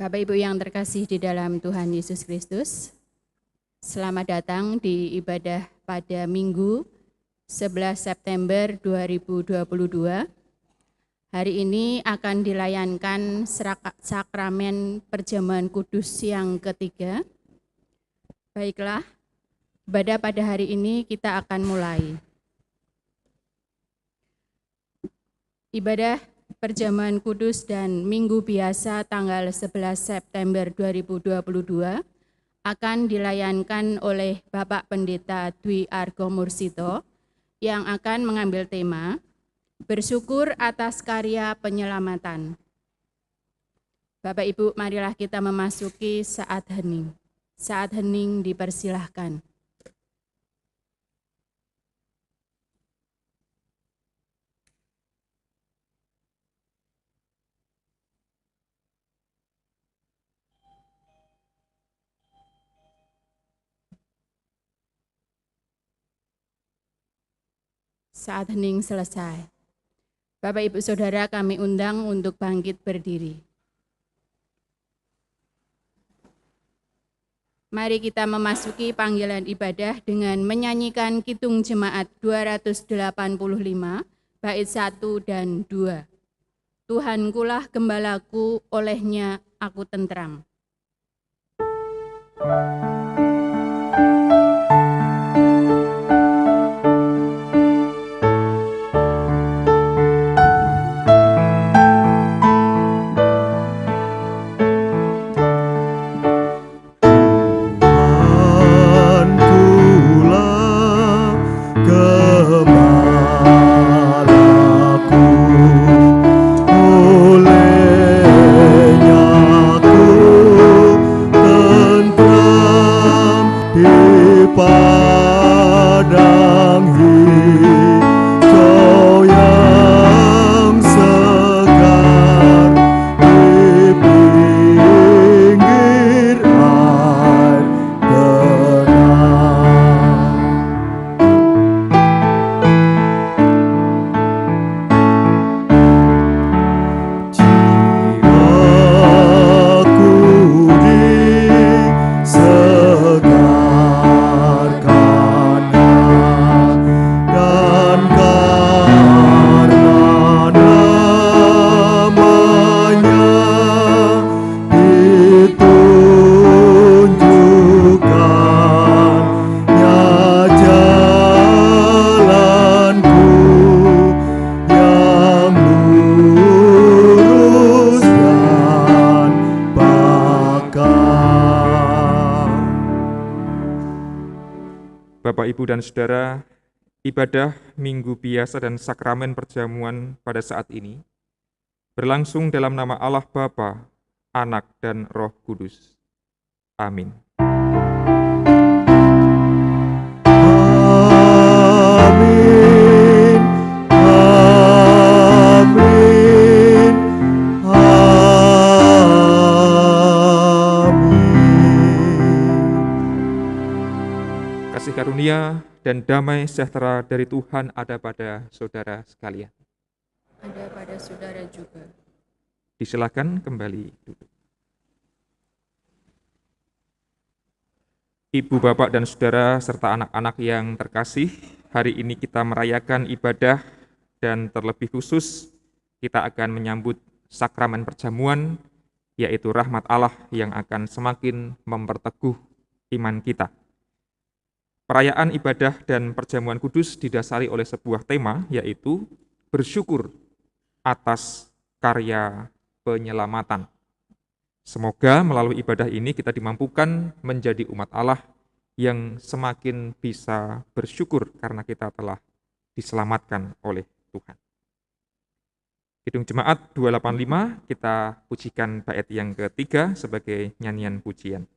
Bapak Ibu yang terkasih di dalam Tuhan Yesus Kristus, Selamat datang di ibadah pada Minggu 11 September 2022. Hari ini akan dilayankan sakramen perjamuan kudus yang ketiga. Baiklah, ibadah pada hari ini kita akan mulai. Ibadah perjamuan kudus dan Minggu biasa tanggal 11 September 2022 akan dilayankan oleh Bapak Pendeta Dwi Argo Mursito yang akan mengambil tema bersyukur atas karya penyelamatan. Bapak Ibu, marilah kita memasuki saat hening. Saat hening dipersilahkan. Saat hening selesai. Bapak Ibu Saudara, kami undang untuk bangkit berdiri. Mari kita memasuki panggilan ibadah dengan menyanyikan Kidung Jemaat 285, bait 1 dan 2. Tuhankulah gembalaku, olehnya aku tentram. Bapak, Ibu, dan Saudara, ibadah Minggu biasa dan sakramen perjamuan pada saat ini berlangsung dalam nama Allah Bapa, Anak, dan Roh Kudus. Amin. Kasih karunia dan damai sejahtera dari Tuhan ada pada saudara sekalian. Ada pada saudara juga. Disilakan kembali duduk. Ibu, Bapak, dan Saudara, serta anak-anak yang terkasih, hari ini kita merayakan ibadah dan terlebih khusus kita akan menyambut sakramen perjamuan, yaitu rahmat Allah yang akan semakin memperteguh iman kita. Perayaan ibadah dan perjamuan kudus didasari oleh sebuah tema, yaitu bersyukur atas karya penyelamatan. Semoga melalui ibadah ini kita dimampukan menjadi umat Allah yang semakin bisa bersyukur karena kita telah diselamatkan oleh Tuhan. Kidung Jemaat 285, kita pujikan bait yang ketiga sebagai nyanyian pujian.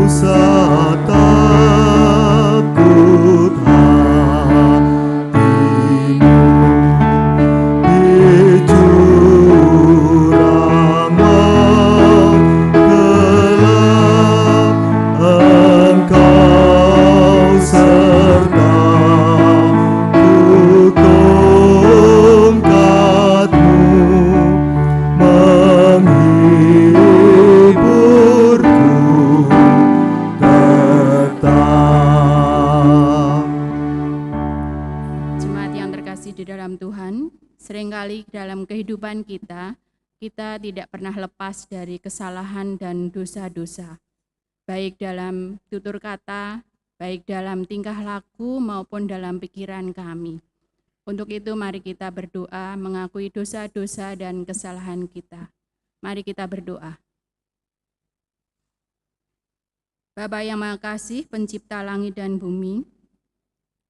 Serta dalam Tuhan, seringkali dalam kehidupan kita tidak pernah lepas dari kesalahan dan dosa-dosa, baik dalam tutur kata, baik dalam tingkah laku maupun dalam pikiran kami. Untuk itu mari kita berdoa mengakui dosa-dosa dan kesalahan kita. Mari kita berdoa. Bapa yang Maha Kasih, pencipta langit dan bumi,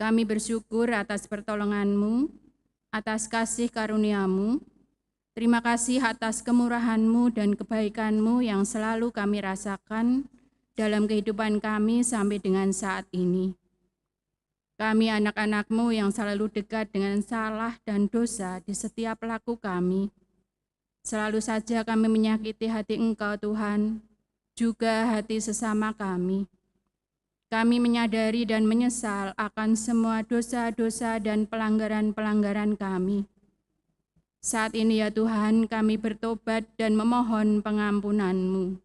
kami bersyukur atas pertolongan-Mu, atas kasih karunia-Mu. Terima kasih atas kemurahan-Mu dan kebaikan-Mu yang selalu kami rasakan dalam kehidupan kami sampai dengan saat ini. Kami anak-anak-Mu yang selalu dekat dengan salah dan dosa di setiap laku kami. Selalu saja kami menyakiti hati Engkau Tuhan, juga hati sesama kami. Kami menyadari dan menyesal akan semua dosa-dosa dan pelanggaran-pelanggaran kami. Saat ini ya Tuhan, kami bertobat dan memohon pengampunan-Mu.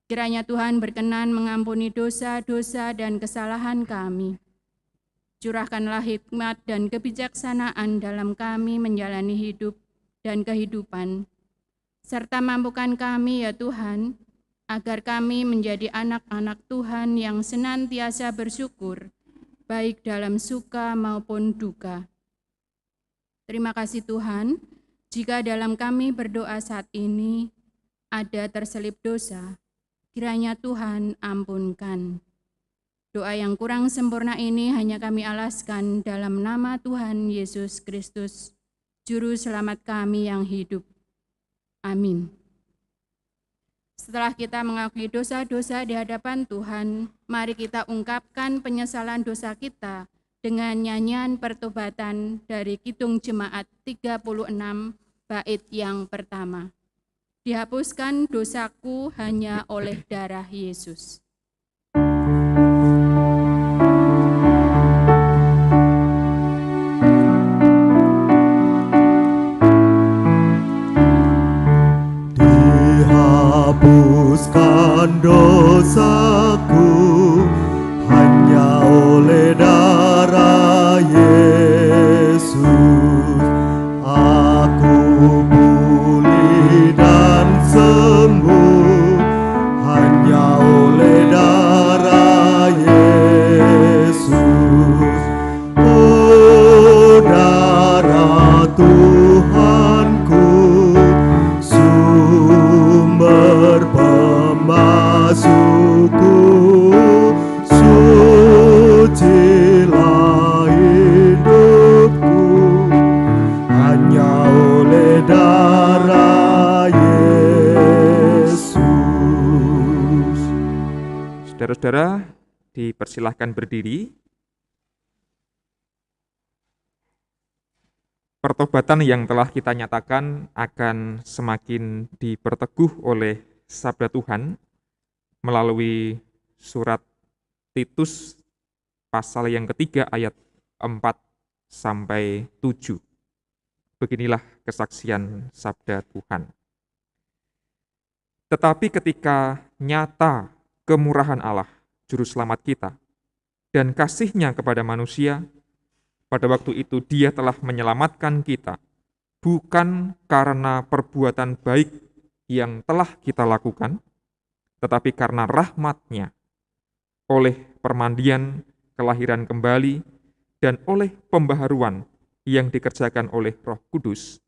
Kiranya Tuhan berkenan mengampuni dosa-dosa dan kesalahan kami. Curahkanlah hikmat dan kebijaksanaan dalam kami menjalani hidup dan kehidupan, serta mampukan kami ya Tuhan, agar kami menjadi anak-anak Tuhan yang senantiasa bersyukur, baik dalam suka maupun duka. Terima kasih Tuhan, jika dalam kami berdoa saat ini ada terselip dosa, kiranya Tuhan ampunkan. Doa yang kurang sempurna ini hanya kami alaskan dalam nama Tuhan Yesus Kristus, Juru Selamat kami yang hidup. Amin. Setelah kita mengakui dosa-dosa di hadapan Tuhan, mari kita ungkapkan penyesalan dosa kita dengan nyanyian pertobatan dari Kidung Jemaat 36 bait yang pertama. Dihapuskan dosaku hanya oleh darah Yesus. Hapuskan dosaku hanya oleh darah Yesus. Aku pulih dan sembuh hanya oleh darah Yesus. Oh, darah Tuhanku, sumber pemasukku, sucilah hidupku hanya oleh darah Yesus. Saudara-saudara, dipersilahkan berdiri. Pertobatan yang telah kita nyatakan akan semakin diperteguh oleh sabda Tuhan melalui surat Titus pasal yang ketiga ayat 4-7. Beginilah kesaksian sabda Tuhan. Tetapi ketika nyata kemurahan Allah, Juru Selamat kita, dan kasih-Nya kepada manusia, pada waktu itu Dia telah menyelamatkan kita, bukan karena perbuatan baik yang telah kita lakukan, tetapi karena rahmat-Nya, oleh permandian kelahiran kembali, dan oleh pembaharuan yang dikerjakan oleh Roh Kudus,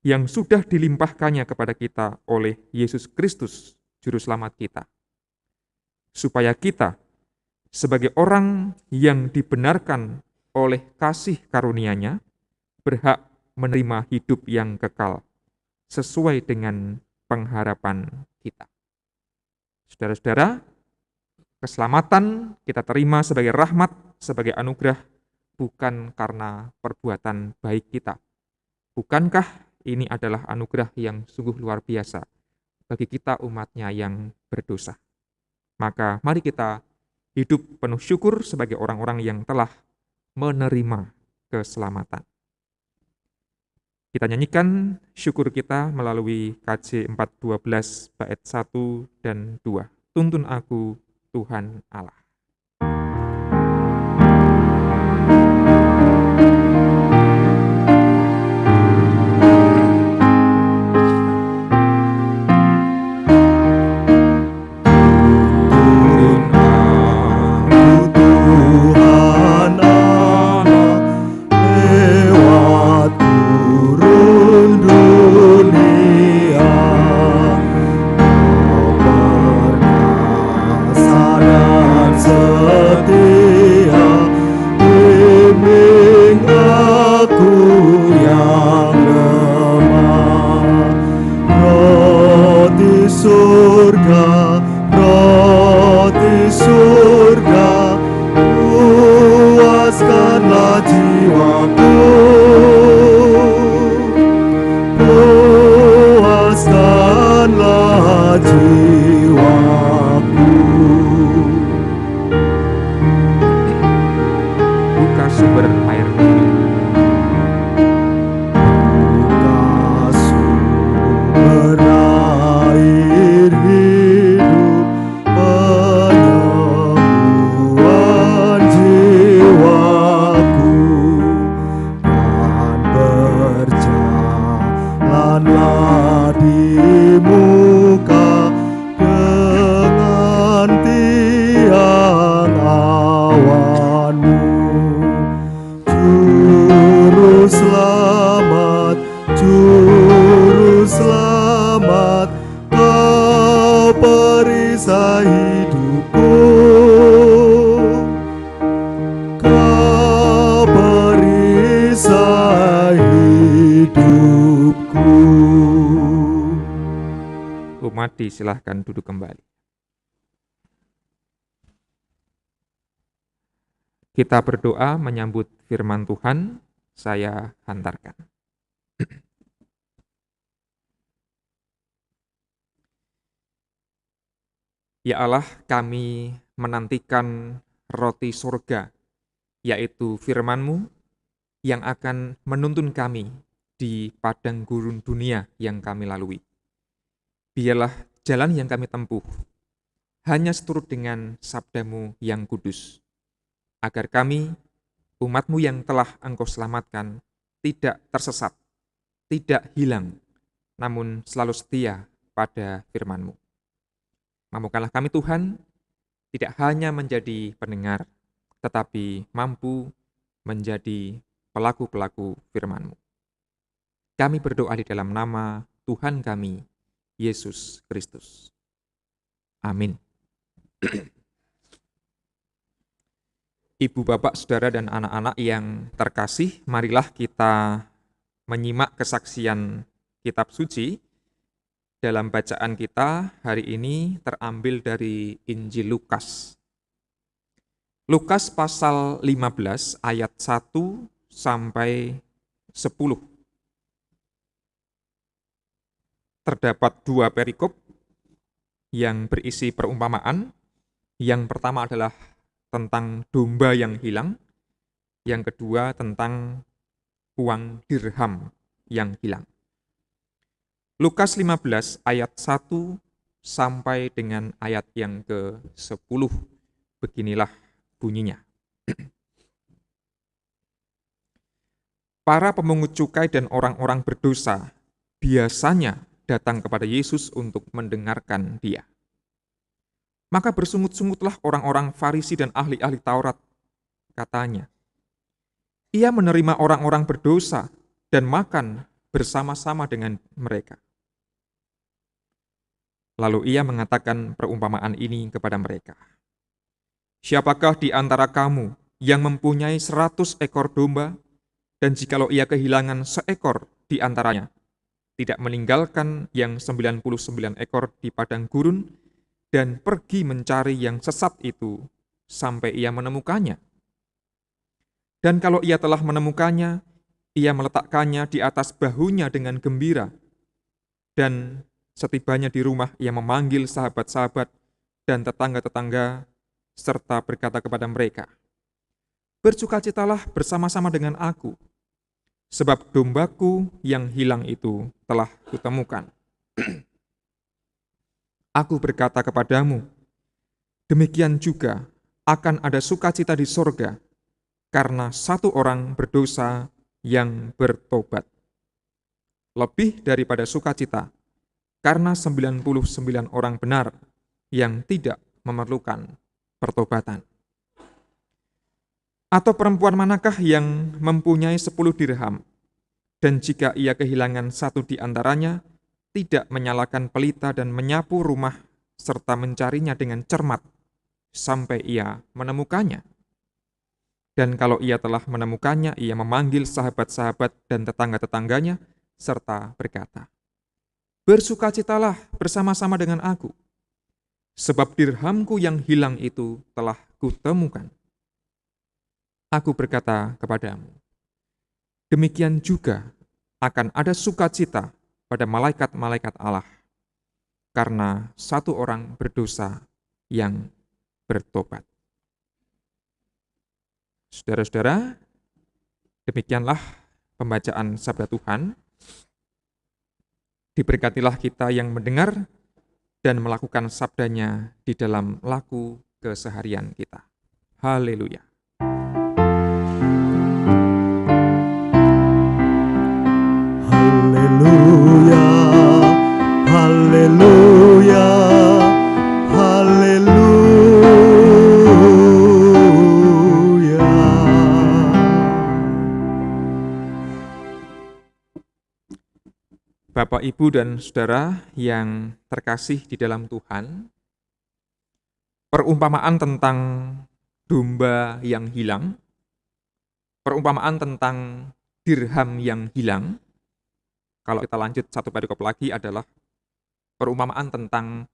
yang sudah dilimpahkannya kepada kita oleh Yesus Kristus, Juru Selamat kita, supaya kita, sebagai orang yang dibenarkan oleh kasih karunia-Nya, berhak menerima hidup yang kekal, sesuai dengan pengharapan kita. Saudara-saudara, keselamatan kita terima sebagai rahmat, sebagai anugerah, bukan karena perbuatan baik kita. Bukankah ini adalah anugerah yang sungguh luar biasa bagi kita umat-Nya yang berdosa? Maka mari kita hidup penuh syukur sebagai orang-orang yang telah menerima keselamatan. Kita nyanyikan syukur kita melalui KJ 412 bait 1 dan 2. Tuntun aku, Tuhan Allah. buka sumber air hidup. Buka sumber air hidup, penyembuhan jiwaku, dan berjalanlah di muka dengan tiang awanmu. Juru selamat, kau perisai hidupku, kau perisai hidupku. Umat disilahkan duduk kembali. Kita berdoa menyambut firman Tuhan, saya hantarkan. Ya Allah, kami menantikan roti surga, yaitu firman-Mu yang akan menuntun kami di padang gurun dunia yang kami lalui. Biarlah jalan yang kami tempuh hanya seturut dengan sabda-Mu yang kudus, agar kami, umat-Mu yang telah Engkau selamatkan, tidak tersesat, tidak hilang, namun selalu setia pada firman-Mu. Mampukanlah kami Tuhan, tidak hanya menjadi pendengar, tetapi mampu menjadi pelaku-pelaku firman-Mu. Kami berdoa di dalam nama Tuhan kami, Yesus Kristus. Amin. Ibu, bapak, saudara, dan anak-anak yang terkasih, marilah kita menyimak kesaksian kitab suci. Dalam bacaan kita hari ini terambil dari Injil Lukas. Lukas pasal 15 ayat 1 sampai 10. Terdapat dua perikop yang berisi perumpamaan. Yang pertama adalah tentang domba yang hilang. Yang kedua tentang uang dirham yang hilang. Lukas 15 ayat 1 sampai dengan ayat yang ke-10. Beginilah bunyinya. Para pemungut cukai dan orang-orang berdosa biasanya datang kepada Yesus untuk mendengarkan Dia. Maka bersungut-sungutlah orang-orang Farisi dan ahli-ahli Taurat, katanya. Ia menerima orang-orang berdosa dan makan bersama-sama dengan mereka. Lalu ia mengatakan perumpamaan ini kepada mereka. Siapakah di antara kamu yang mempunyai 100 ekor domba, dan jikalau ia kehilangan seekor di antaranya, tidak meninggalkan yang 99 ekor di padang gurun, dan pergi mencari yang sesat itu sampai ia menemukannya? Dan kalau ia telah menemukannya, ia meletakkannya di atas bahunya dengan gembira, dan setibanya di rumah, ia memanggil sahabat-sahabat dan tetangga-tetangga, serta berkata kepada mereka, bersukacitalah bersama-sama dengan aku, sebab dombaku yang hilang itu telah kutemukan. Aku berkata kepadamu, demikian juga akan ada sukacita di sorga, karena satu orang berdosa yang bertobat, lebih daripada sukacita karena 99 orang benar yang tidak memerlukan pertobatan. Atau perempuan manakah yang mempunyai 10 dirham, dan jika ia kehilangan satu di antaranya, tidak menyalakan pelita dan menyapu rumah serta mencarinya dengan cermat sampai ia menemukannya? Dan kalau ia telah menemukannya, ia memanggil sahabat-sahabat dan tetangga-tetangganya serta berkata, bersukacitalah bersama-sama dengan aku, sebab dirhamku yang hilang itu telah kutemukan. Aku berkata kepadamu, demikian juga akan ada sukacita pada malaikat-malaikat Allah, karena satu orang berdosa yang bertobat. Saudara-saudara, demikianlah pembacaan sabda Tuhan. Diberkatilah kita yang mendengar dan melakukan sabdanya di dalam laku keseharian kita. Haleluya. Haleluya, haleluya, haleluya. Bapak, Ibu, dan Saudara yang terkasih di dalam Tuhan, perumpamaan tentang domba yang hilang, perumpamaan tentang dirham yang hilang, kalau kita lanjut satu perikop lagi adalah perumpamaan tentang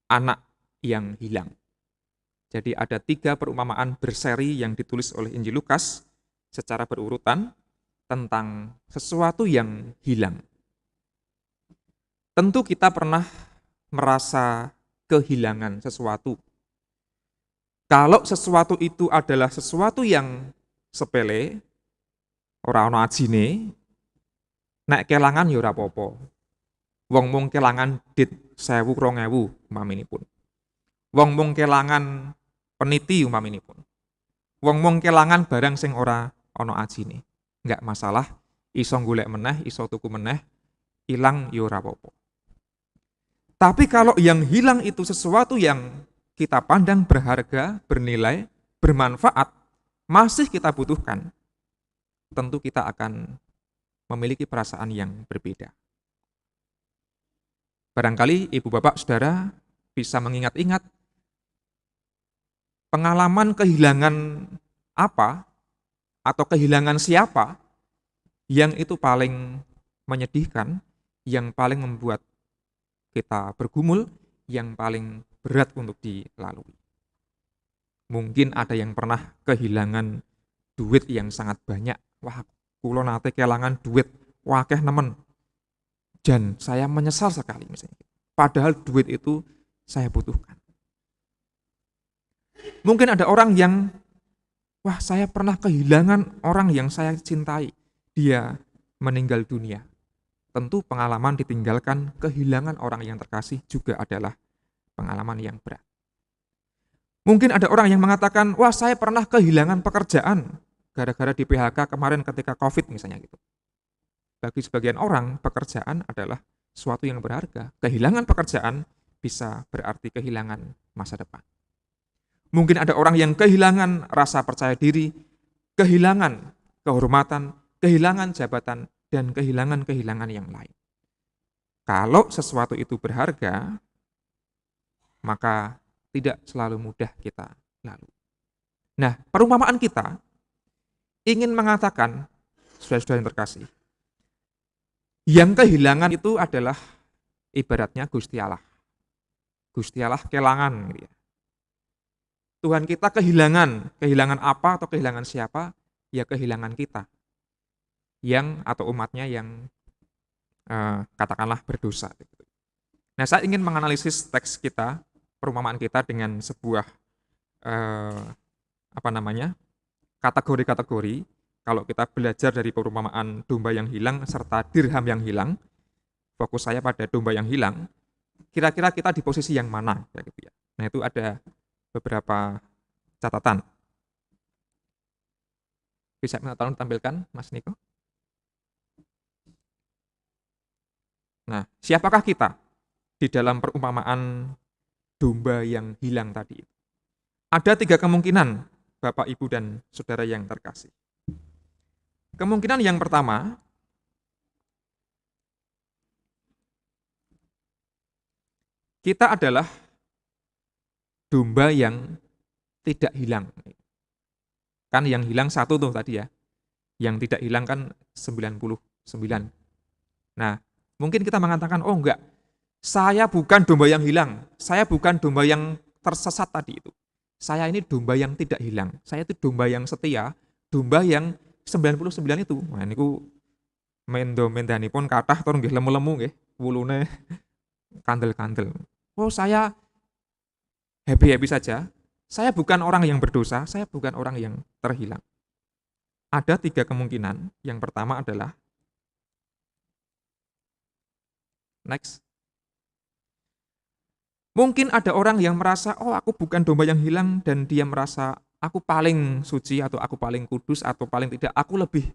anak yang hilang. Jadi ada 3 perumpamaan berseri yang ditulis oleh Injil Lukas secara berurutan tentang sesuatu yang hilang. Tentu kita pernah merasa kehilangan sesuatu. Kalau sesuatu itu adalah sesuatu yang sepele, ora ana ajine, nek kelangan ya ora apa-apa. Wong mung kelangan dit 1000 2000 umpaminipun. Wong mung kelangan peniti umpaminipun. Wong mung kelangan barang sing ora ana ajine. Enggak masalah, iso golek meneh, iso tuku meneh, ilang ya ora apa-apa. Tapi kalau yang hilang itu sesuatu yang kita pandang berharga, bernilai, bermanfaat, masih kita butuhkan, tentu kita akan memiliki perasaan yang berbeda. Barangkali ibu bapak saudara bisa mengingat-ingat pengalaman kehilangan apa atau kehilangan siapa yang itu paling menyedihkan, yang paling membuat kita bergumul, yang paling berat untuk dilalui. Mungkin ada yang pernah kehilangan duit yang sangat banyak. Wah, kula nate kelangan duit wakeh nemen. Dan saya menyesal sekali misalnya. Padahal duit itu saya butuhkan. Mungkin ada orang yang, wah saya pernah kehilangan orang yang saya cintai. Dia meninggal dunia. Tentu pengalaman ditinggalkan, kehilangan orang yang terkasih juga adalah pengalaman yang berat. Mungkin ada orang yang mengatakan, wah saya pernah kehilangan pekerjaan gara-gara di PHK kemarin ketika COVID misalnya gitu. Bagi sebagian orang, pekerjaan adalah sesuatu yang berharga. Kehilangan pekerjaan bisa berarti kehilangan masa depan. Mungkin ada orang yang kehilangan rasa percaya diri, kehilangan kehormatan, kehilangan jabatan, dan kehilangan-kehilangan yang lain. Kalau sesuatu itu berharga, maka tidak selalu mudah kita lalui. Nah, perumpamaan kita ingin mengatakan, saudara-saudara yang terkasih, yang kehilangan itu adalah ibaratnya Gusti Allah. Gusti Allah kelangan. Gitu ya. Tuhan kita kehilangan apa atau kehilangan siapa? Ya kehilangan kita. Yang atau umatnya yang katakanlah berdosa. Nah, saya ingin menganalisis teks kita, perumpamaan kita dengan sebuah kategori-kategori. Kalau kita belajar dari perumpamaan domba yang hilang serta dirham yang hilang, fokus saya pada domba yang hilang. Kira-kira kita di posisi yang mana? Gitu ya. Nah, itu ada beberapa catatan. Bisa minta tolong ditampilkan, Mas Niko? Nah, siapakah kita di dalam perumpamaan domba yang hilang tadi? Ada 3 kemungkinan, Bapak, Ibu, dan Saudara yang terkasih. Kemungkinan yang pertama, kita adalah domba yang tidak hilang. Kan yang hilang 1 tuh tadi ya. Yang tidak hilang kan 99. Nah, mungkin kita mengatakan, oh enggak, saya bukan domba yang hilang, saya bukan domba yang tersesat tadi itu. Saya ini domba yang tidak hilang, saya itu domba yang setia, domba yang 99 itu. Nah, niku mendanipun kathah tur nggih lemu-lemu nggih, wulune kandel-kandel. Oh, saya happy-happy saja. Saya bukan orang yang berdosa, saya bukan orang yang terhilang. Ada 3 kemungkinan. Yang pertama adalah, next. Mungkin ada orang yang merasa, oh aku bukan domba yang hilang, dan dia merasa aku paling suci atau aku paling kudus atau paling tidak, aku lebih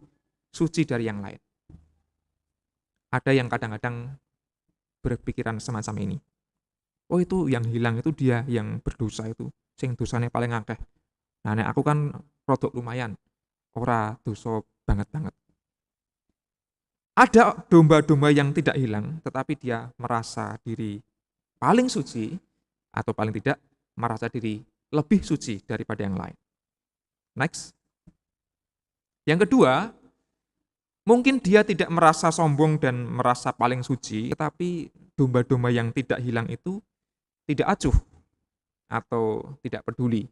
suci dari yang lain. Ada yang kadang-kadang berpikiran semacam ini. Oh itu yang hilang itu dia yang berdosa itu, sing dosanya paling akeh. Nah nek aku kan rodok lumayan, ora dosa banget-banget. Ada domba-domba yang tidak hilang, tetapi dia merasa diri paling suci, atau paling tidak merasa diri lebih suci daripada yang lain. Next. Yang kedua, mungkin dia tidak merasa sombong dan merasa paling suci, tetapi domba-domba yang tidak hilang itu tidak acuh atau tidak peduli.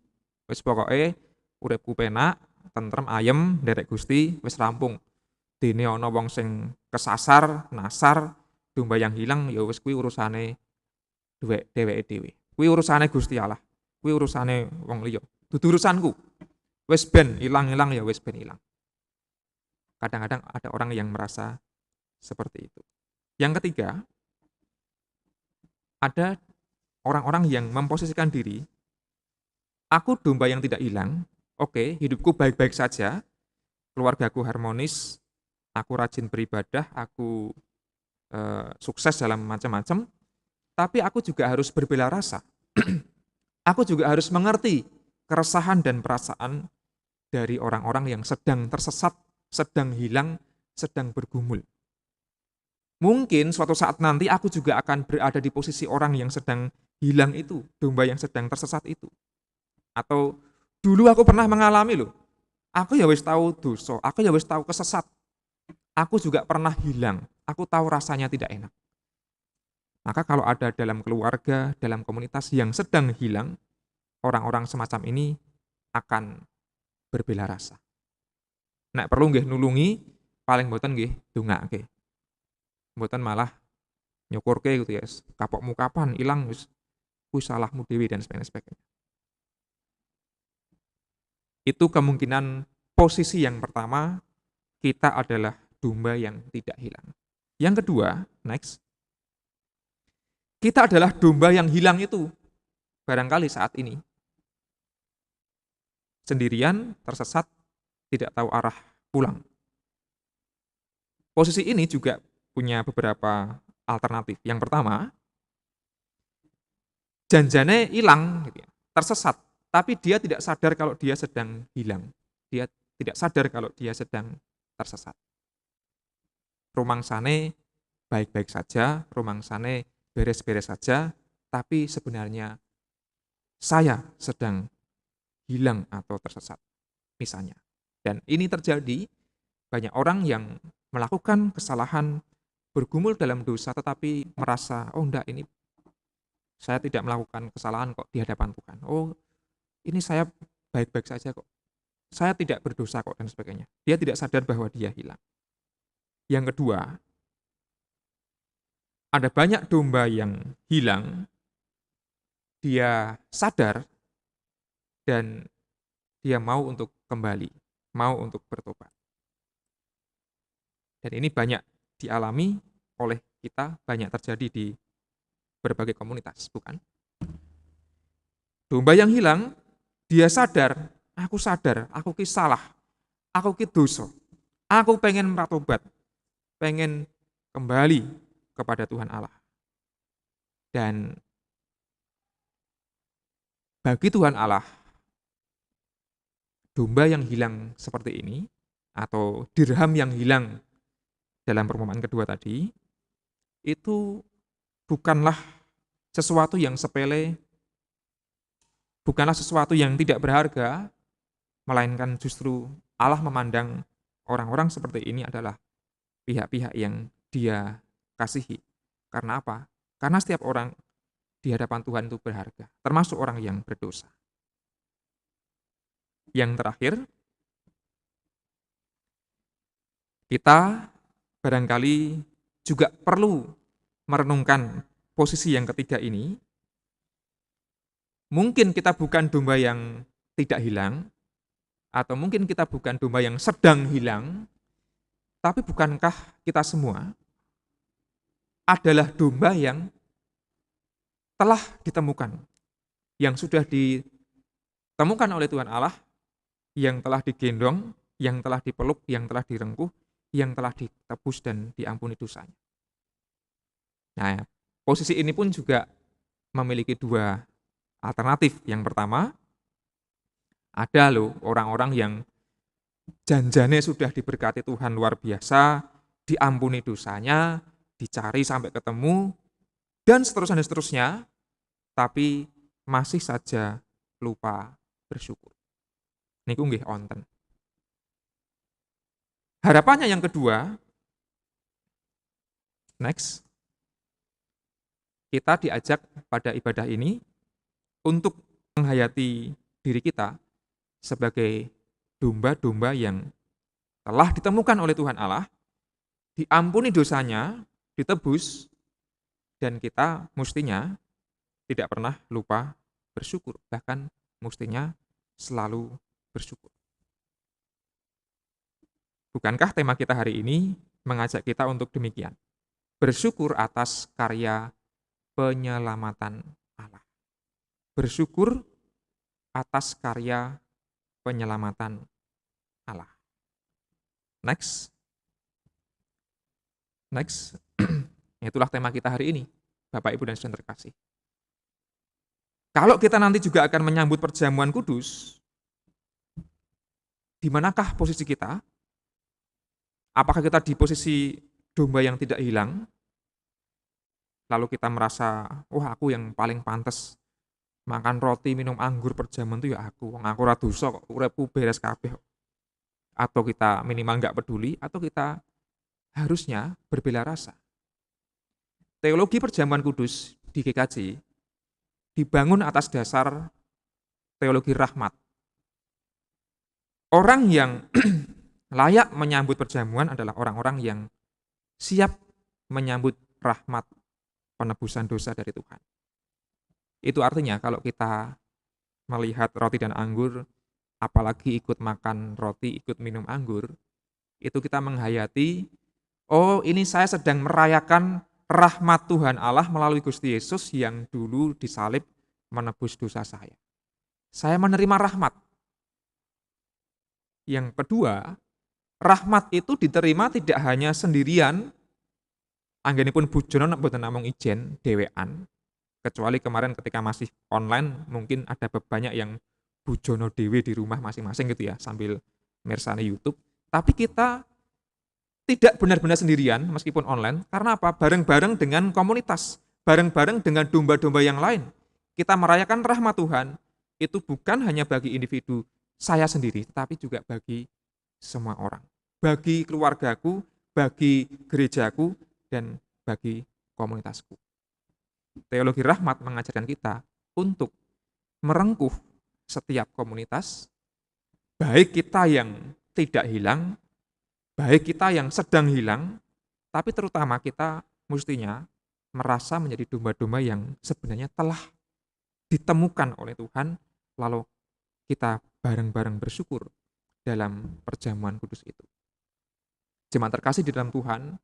Wis pokoke uripku penak, tentrem, ayem, nderek Gusti, wis rampung. Dene ana wong sing kesasar, nasar, domba yang hilang ya wis kuwi urusane dheweke dhewe. Kuwi urusane Gusti Allah. Kuwi urusane wong liya. Dudu urusanku. Wis ben ilang-ilang ya wis ben ilang. Kadang-kadang ada orang yang merasa seperti itu. Yang ketiga, ada orang-orang yang memposisikan diri, aku domba yang tidak hilang, oke, hidupku baik-baik saja, keluargaku harmonis, aku rajin beribadah, aku sukses dalam macam-macam, tapi aku juga harus berbela rasa. Aku juga harus mengerti keresahan dan perasaan dari orang-orang yang sedang tersesat, sedang hilang, sedang bergumul. Mungkin suatu saat nanti aku juga akan berada di posisi orang yang sedang hilang itu, domba yang sedang tersesat itu. Atau dulu aku pernah mengalami loh, aku ya wis tahu dosa, aku ya wis tahu kesesat. Aku juga pernah hilang, aku tahu rasanya tidak enak. Maka kalau ada dalam keluarga, dalam komunitas yang sedang hilang, orang-orang semacam ini akan berbela rasa. Nek perlu nggih nulungi, paling mboten nggih ndongake. Mboten malah nyukurke gitu ya, kapokmu kapan ilang wis kuwi salahmu dhewe dan sebagainya. Itu kemungkinan posisi yang pertama, kita adalah domba yang tidak hilang. Yang kedua, next. Kita adalah domba yang hilang itu barangkali saat ini. Sendirian, tersesat, tidak tahu arah pulang. Posisi ini juga punya beberapa alternatif. Yang pertama, janjane hilang, gitu ya, tersesat, tapi dia tidak sadar kalau dia sedang hilang. Dia tidak sadar kalau dia sedang tersesat. Rumangsane baik-baik saja, rumangsane beres-beres saja, tapi sebenarnya saya sedang hilang atau tersesat, misalnya. Dan ini terjadi, banyak orang yang melakukan kesalahan, bergumul dalam dosa, tetapi merasa, oh enggak, ini saya tidak melakukan kesalahan kok di hadapan Tuhan. Oh, ini saya baik-baik saja kok. Saya tidak berdosa kok, dan sebagainya. Dia tidak sadar bahwa dia hilang. Yang kedua, ada banyak domba yang hilang, dia sadar, dan dia mau untuk kembali, mau untuk bertobat. Dan ini banyak dialami oleh kita, banyak terjadi di berbagai komunitas, bukan? Domba yang hilang, dia sadar, aku ki salah, aku ki dosa, aku pengen meratobat, pengen kembali kepada Tuhan Allah. Dan bagi Tuhan Allah, domba yang hilang seperti ini, atau dirham yang hilang dalam perumpamaan kedua tadi, itu bukanlah sesuatu yang sepele, bukanlah sesuatu yang tidak berharga, melainkan justru Allah memandang orang-orang seperti ini adalah pihak-pihak yang Dia kasihi. Karena apa? Karena setiap orang di hadapan Tuhan itu berharga, termasuk orang yang berdosa. Yang terakhir, kita barangkali juga perlu merenungkan posisi yang ketiga ini. Mungkin kita bukan domba yang tidak hilang, Atau mungkin kita bukan domba yang sedang hilang, tapi bukankah kita semua adalah domba yang telah ditemukan, yang sudah ditemukan oleh Tuhan Allah, yang telah digendong, yang telah dipeluk, yang telah direngkuh, yang telah ditebus dan diampuni dosanya. Nah, posisi ini pun juga memiliki dua alternatif. Yang pertama, ada loh orang-orang yang janjane sudah diberkati Tuhan luar biasa, diampuni dosanya, dicari sampai ketemu, dan seterusnya, tapi masih saja lupa bersyukur. Niku nggih wonten. Harapannya yang kedua, next, kita diajak pada ibadah ini untuk menghayati diri kita sebagai domba-domba yang telah ditemukan oleh Tuhan Allah, diampuni dosanya, ditebus, dan kita mestinya tidak pernah lupa bersyukur, bahkan mestinya selalu bersyukur. Bukankah tema kita hari ini mengajak kita untuk demikian? Bersyukur atas karya penyelamatan Allah. Bersyukur atas karya penyelamatan Allah. Next. Itulah tema kita hari ini, Bapak, Ibu, dan saudara terkasih. Kalau kita nanti juga akan menyambut perjamuan kudus, di manakah posisi kita? Apakah kita di posisi domba yang tidak hilang? Lalu kita merasa, wah aku yang paling pantas makan roti, minum anggur perjamuan itu ya aku. Aku ora dosa kok, uripku beres kabeh. Atau kita minimal nggak peduli, atau kita harusnya berbela rasa. Teologi perjamuan kudus di GKJ dibangun atas dasar teologi rahmat. Orang yang layak menyambut perjamuan adalah orang-orang yang siap menyambut rahmat penebusan dosa dari Tuhan. Itu artinya kalau kita melihat roti dan anggur, apalagi ikut makan roti, ikut minum anggur, itu kita menghayati, oh ini saya sedang merayakan rahmat Tuhan Allah melalui Gusti Yesus yang dulu disalib menebus dosa saya. Saya menerima rahmat. Yang kedua, rahmat itu diterima tidak hanya sendirian, anggenipun bujono mboten namung ijen dhewean, kecuali kemarin ketika masih online mungkin ada banyak yang bujono dhewe di rumah masing-masing gitu ya sambil mirsani YouTube. Tapi kita tidak benar-benar sendirian meskipun online, karena apa? Bareng-bareng dengan komunitas, bareng-bareng dengan domba-domba yang lain. Kita merayakan rahmat Tuhan, itu bukan hanya bagi individu saya sendiri, tapi juga bagi semua orang. Bagi keluargaku, bagi gerejaku, dan bagi komunitasku. Teologi rahmat mengajarkan kita untuk merengkuh setiap komunitas, baik kita yang tidak hilang, baik kita yang sedang hilang, tapi terutama kita mestinya merasa menjadi domba-domba yang sebenarnya telah ditemukan oleh Tuhan, lalu kita bareng-bareng bersyukur dalam perjamuan kudus itu. Jemaat terkasih di dalam Tuhan,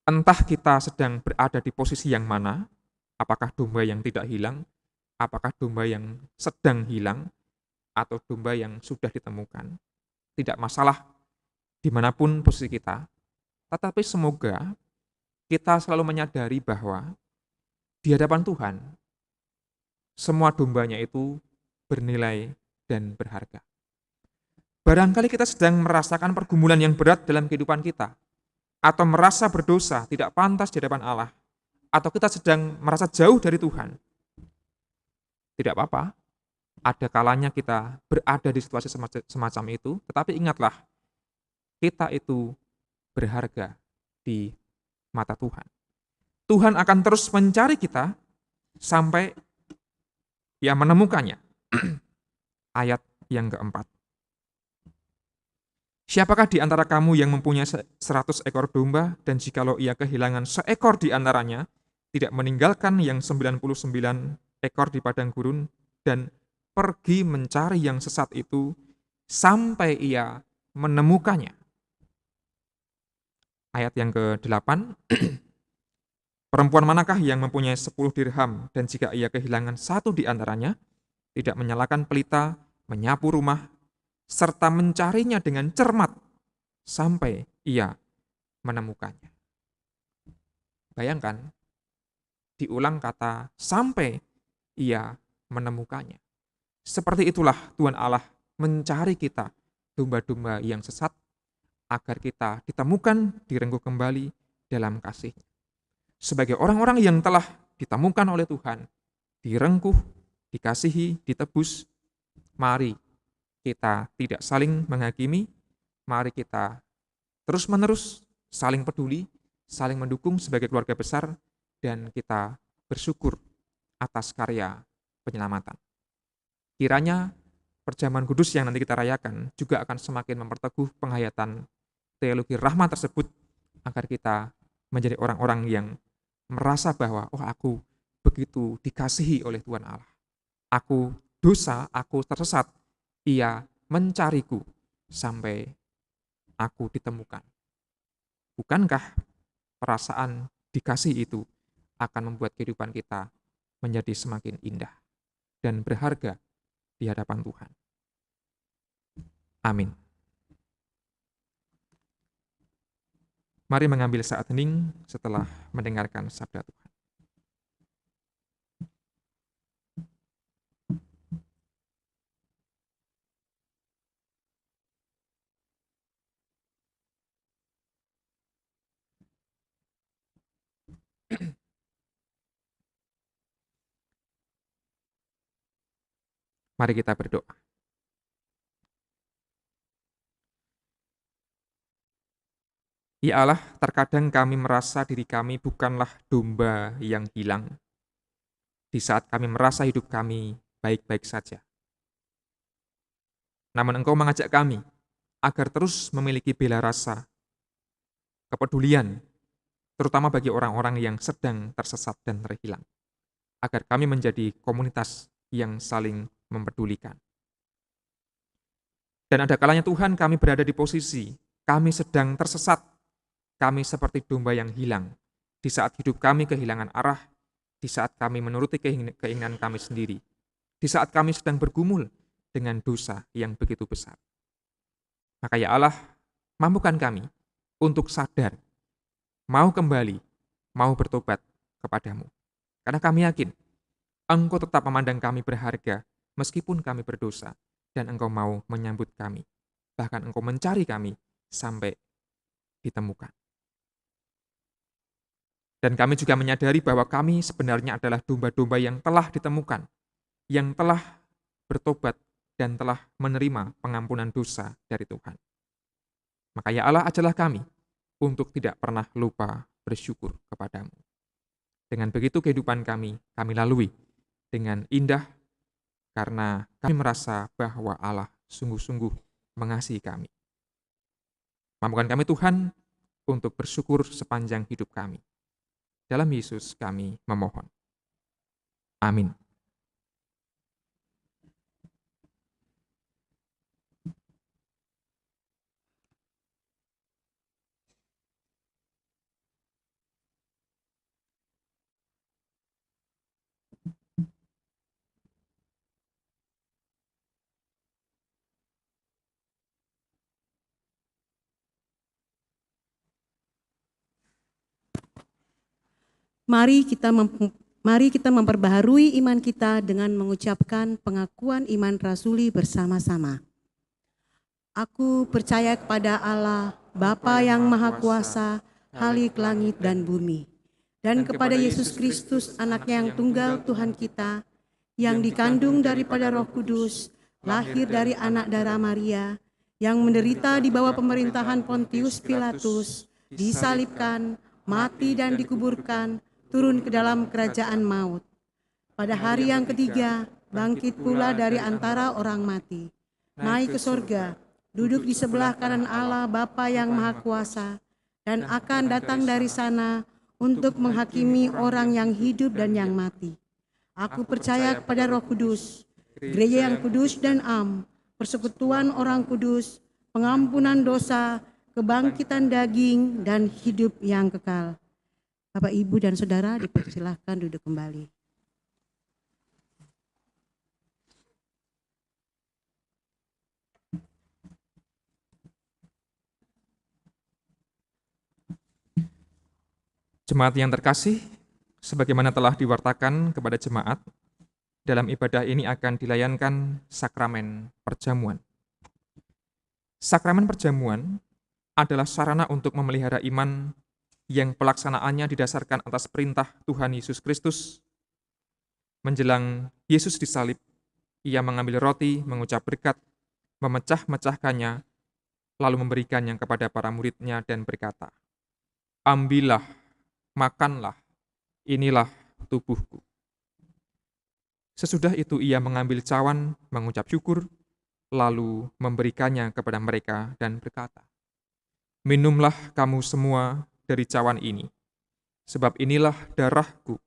entah kita sedang berada di posisi yang mana, apakah domba yang tidak hilang, apakah domba yang sedang hilang, atau domba yang sudah ditemukan, tidak masalah dimanapun posisi kita, tetapi semoga kita selalu menyadari bahwa di hadapan Tuhan, semua dombanya itu bernilai dan berharga. Barangkali kita sedang merasakan pergumulan yang berat dalam kehidupan kita, atau merasa berdosa, tidak pantas di hadapan Allah, atau kita sedang merasa jauh dari Tuhan. Tidak apa-apa, ada kalanya kita berada di situasi semacam itu, tetapi ingatlah, kita itu berharga di mata Tuhan. Tuhan akan terus mencari kita sampai ia menemukannya. Ayat yang keempat. Siapakah di antara kamu yang mempunyai 100 ekor domba, dan jikalau ia kehilangan seekor di antaranya, tidak meninggalkan yang 99 ekor di padang gurun, dan pergi mencari yang sesat itu sampai ia menemukannya. Ayat yang ke-8, perempuan manakah yang mempunyai 10 dirham dan jika ia kehilangan satu di antaranya, tidak menyalakan pelita, menyapu rumah, serta mencarinya dengan cermat sampai ia menemukannya. Bayangkan, diulang kata sampai ia menemukannya. Seperti itulah Tuhan Allah mencari kita, domba-domba yang sesat, agar kita ditemukan, direngkuh kembali dalam kasih. Sebagai orang-orang yang telah ditemukan oleh Tuhan, direngkuh, dikasihi, ditebus, mari kita tidak saling menghakimi, mari kita terus-menerus saling peduli, saling mendukung sebagai keluarga besar, dan kita bersyukur atas karya penyelamatan. Kiranya perjamuan kudus yang nanti kita rayakan juga akan semakin memperteguh penghayatan teologi rahmat tersebut, agar kita menjadi orang-orang yang merasa bahwa aku begitu dikasihi oleh Tuhan Allah. Aku dosa, aku tersesat, Ia mencariku sampai aku ditemukan. Bukankah perasaan dikasih itu akan membuat kehidupan kita menjadi semakin indah dan berharga di hadapan Tuhan? Amin. Mari mengambil saat hening setelah mendengarkan sabda Tuhan. Mari kita berdoa. Ya Allah, terkadang kami merasa diri kami bukanlah domba yang hilang. Di saat kami merasa hidup kami baik-baik saja. Namun Engkau mengajak kami agar terus memiliki bela rasa, kepedulian, terutama bagi orang-orang yang sedang tersesat dan terhilang. Agar kami menjadi komunitas yang saling mempedulikan. Dan ada kalanya Tuhan kami berada di posisi, kami sedang tersesat, kami seperti domba yang hilang, di saat hidup kami kehilangan arah, di saat kami menuruti keinginan kami sendiri, di saat kami sedang bergumul dengan dosa yang begitu besar. Maka ya Allah, mampukan kami untuk sadar, mau kembali, mau bertobat kepadamu. Karena kami yakin, Engkau tetap memandang kami berharga, meskipun kami berdosa, dan Engkau mau menyambut kami. Bahkan Engkau mencari kami sampai ditemukan. Dan kami juga menyadari bahwa kami sebenarnya adalah domba-domba yang telah ditemukan, yang telah bertobat dan telah menerima pengampunan dosa dari Tuhan. Maka ya Allah, ajarlah kami untuk tidak pernah lupa bersyukur kepadamu. Dengan begitu kehidupan kami lalui dengan indah, karena kami merasa bahwa Allah sungguh-sungguh mengasihi kami. Mampukan kami Tuhan untuk bersyukur sepanjang hidup kami. Dalam Yesus kami memohon. Amin. Mari kita memperbaharui iman kita dengan mengucapkan pengakuan iman rasuli bersama-sama. Aku percaya kepada Allah, Bapa yang Maha Kuasa, Khalik langit dan bumi, dan kepada Yesus Kristus, Anaknya yang tunggal Tuhan kita, yang dikandung daripada Roh Kudus, lahir dari anak darah Maria, yang menderita di bawah pemerintahan Pontius Pilatus, disalibkan, mati dan dikuburkan, turun ke dalam kerajaan maut. Pada hari yang ketiga, bangkit pula dari antara orang mati, naik ke sorga, duduk di sebelah kanan Allah Bapa yang Maha Kuasa, dan akan datang dari sana untuk menghakimi orang yang hidup dan yang mati. Aku percaya kepada Roh Kudus, gereja yang kudus dan am, persekutuan orang kudus, pengampunan dosa, kebangkitan daging, dan hidup yang kekal. Bapak, Ibu, dan Saudara dipersilahkan duduk kembali. Jemaat yang terkasih, sebagaimana telah diwartakan kepada jemaat, dalam ibadah ini akan dilayankan sakramen perjamuan. Sakramen perjamuan adalah sarana untuk memelihara iman yang pelaksanaannya didasarkan atas perintah Tuhan Yesus Kristus. Menjelang Yesus disalib, ia mengambil roti, mengucap berkat, memecah-mecahkannya, lalu memberikannya kepada para murid-Nya dan berkata, "Ambillah, makanlah, inilah tubuhku." Sesudah itu ia mengambil cawan, mengucap syukur, lalu memberikannya kepada mereka dan berkata, "Minumlah kamu semua dari cawan ini, sebab inilah darahku,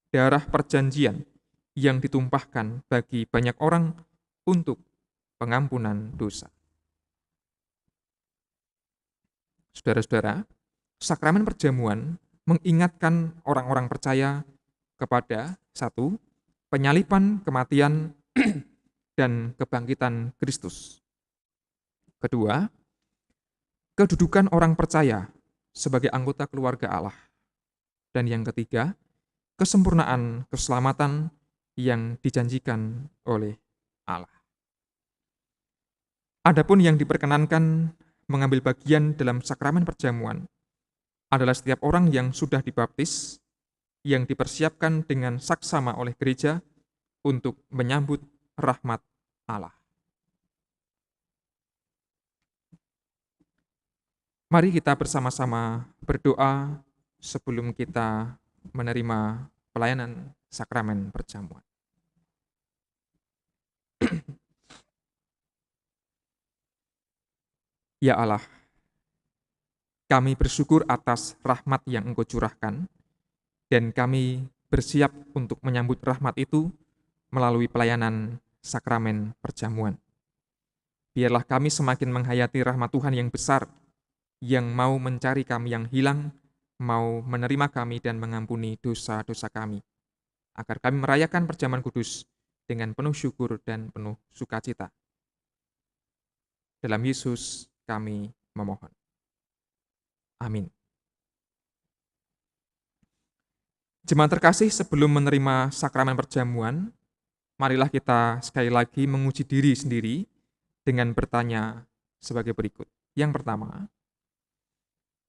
darah perjanjian yang ditumpahkan bagi banyak orang untuk pengampunan dosa." Saudara-saudara, sakramen perjamuan mengingatkan orang-orang percaya kepada satu, penyaliban, kematian, dan kebangkitan Kristus. Kedua, kedudukan orang percaya sebagai anggota keluarga Allah. Dan yang ketiga, kesempurnaan keselamatan yang dijanjikan oleh Allah. Adapun yang diperkenankan mengambil bagian dalam sakramen perjamuan adalah setiap orang yang sudah dibaptis, yang dipersiapkan dengan saksama oleh gereja untuk menyambut rahmat Allah. Mari kita bersama-sama berdoa sebelum kita menerima pelayanan sakramen perjamuan. Ya Allah, kami bersyukur atas rahmat yang Engkau curahkan, dan kami bersiap untuk menyambut rahmat itu melalui pelayanan sakramen perjamuan. Biarlah kami semakin menghayati rahmat Tuhan yang besar, yang mau mencari kami yang hilang, mau menerima kami dan mengampuni dosa-dosa kami, agar kami merayakan perjamuan kudus dengan penuh syukur dan penuh sukacita. Dalam Yesus kami memohon. Amin. Jemaat terkasih, sebelum menerima sakramen perjamuan, marilah kita sekali lagi menguji diri sendiri dengan bertanya sebagai berikut. Yang pertama,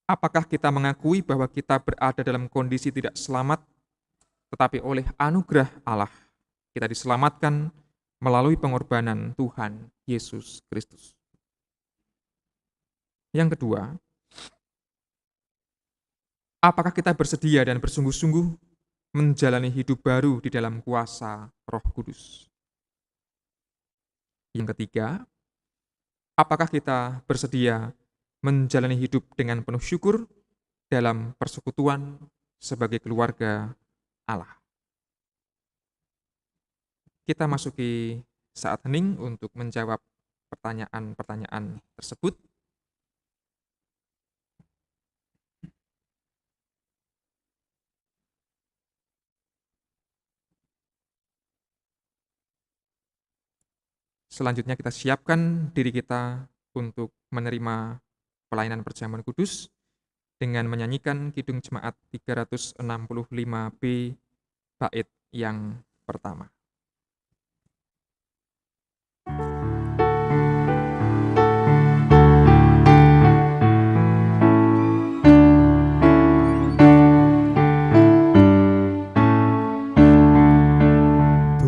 apakah kita mengakui bahwa kita berada dalam kondisi tidak selamat, tetapi oleh anugerah Allah kita diselamatkan melalui pengorbanan Tuhan Yesus Kristus? Yang kedua, apakah kita bersedia dan bersungguh-sungguh menjalani hidup baru di dalam kuasa Roh Kudus? Yang ketiga, apakah kita bersedia menjalani hidup dengan penuh syukur dalam persekutuan sebagai keluarga Allah? Kita masuki saat hening untuk menjawab pertanyaan-pertanyaan tersebut. Selanjutnya kita siapkan diri kita untuk menerima pelayanan perjamuan kudus dengan menyanyikan Kidung Jemaat 365B bait yang pertama.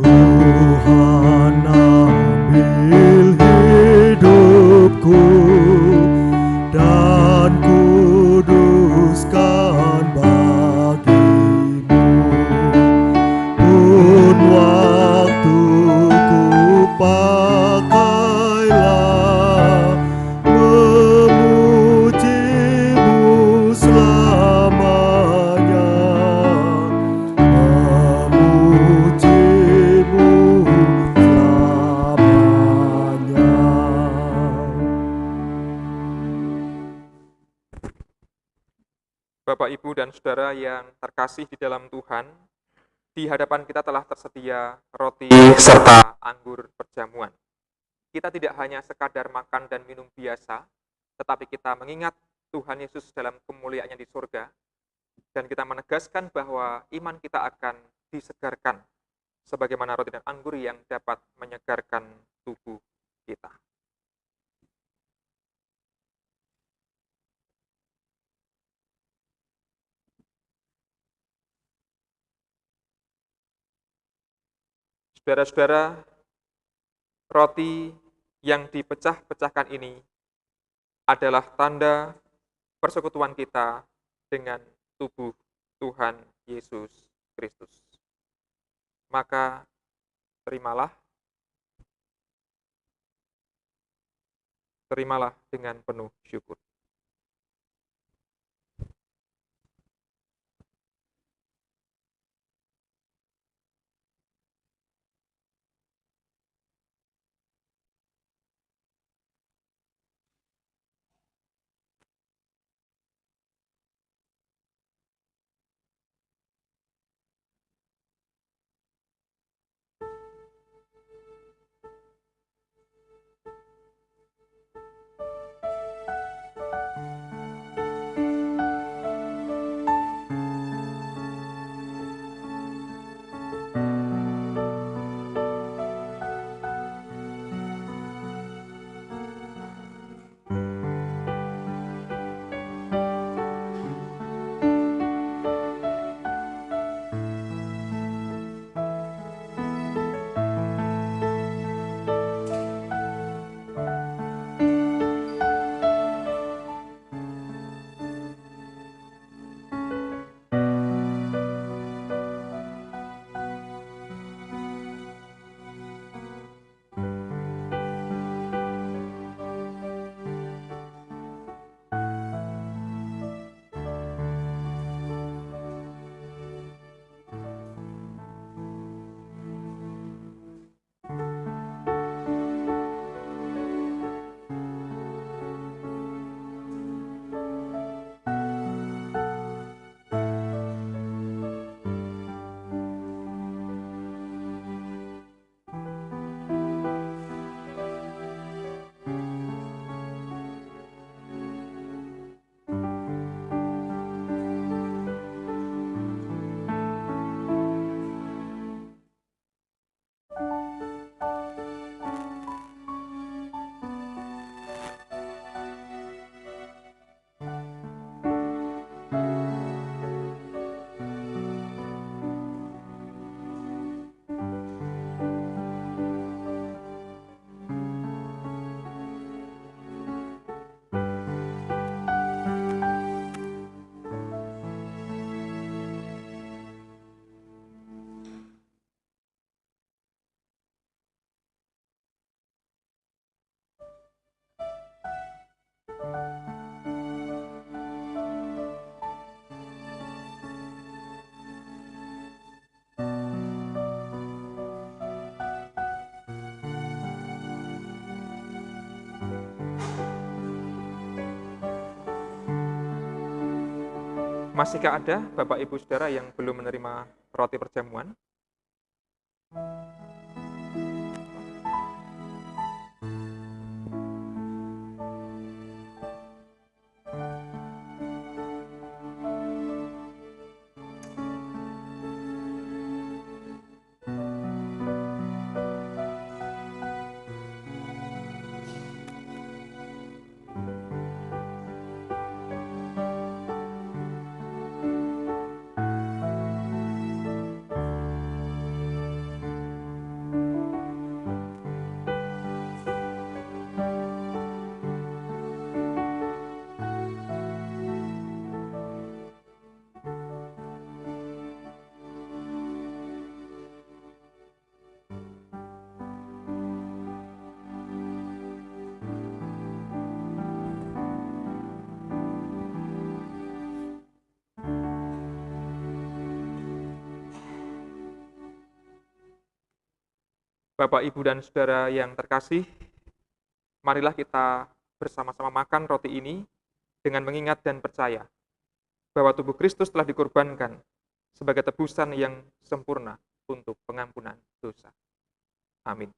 Tuhan ambil hidupku dan kuduskan bagimu. Pun Bapak, Ibu, dan Saudara yang terkasih di dalam Tuhan, di hadapan kita telah tersedia roti serta anggur perjamuan. Kita tidak hanya sekadar makan dan minum biasa, tetapi kita mengingat Tuhan Yesus dalam kemuliaannya di surga, dan kita menegaskan bahwa iman kita akan disegarkan, sebagaimana roti dan anggur yang dapat menyegarkan tubuh kita. Saudara-saudara, roti yang dipecah-pecahkan ini adalah tanda persekutuan kita dengan tubuh Tuhan Yesus Kristus. Maka terimalah dengan penuh syukur. Masihkah ada Bapak, Ibu, Saudara yang belum menerima roti perjamuan? Bapak, Ibu, dan Saudara yang terkasih, marilah kita bersama-sama makan roti ini dengan mengingat dan percaya bahwa tubuh Kristus telah dikorbankan sebagai tebusan yang sempurna untuk pengampunan dosa. Amin.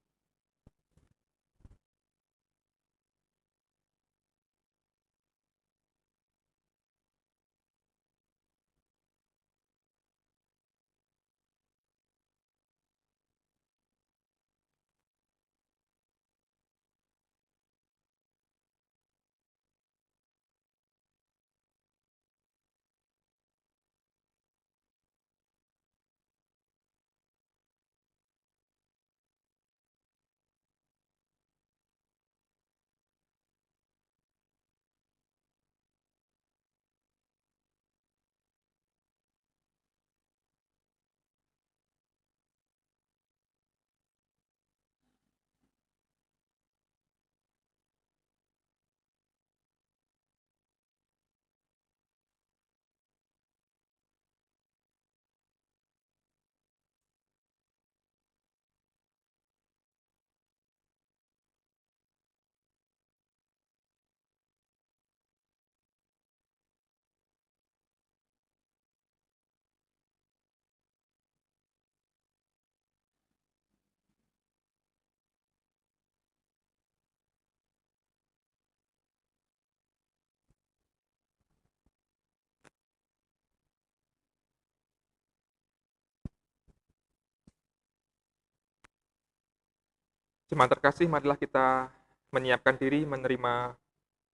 Jemaat terkasih, marilah kita menyiapkan diri menerima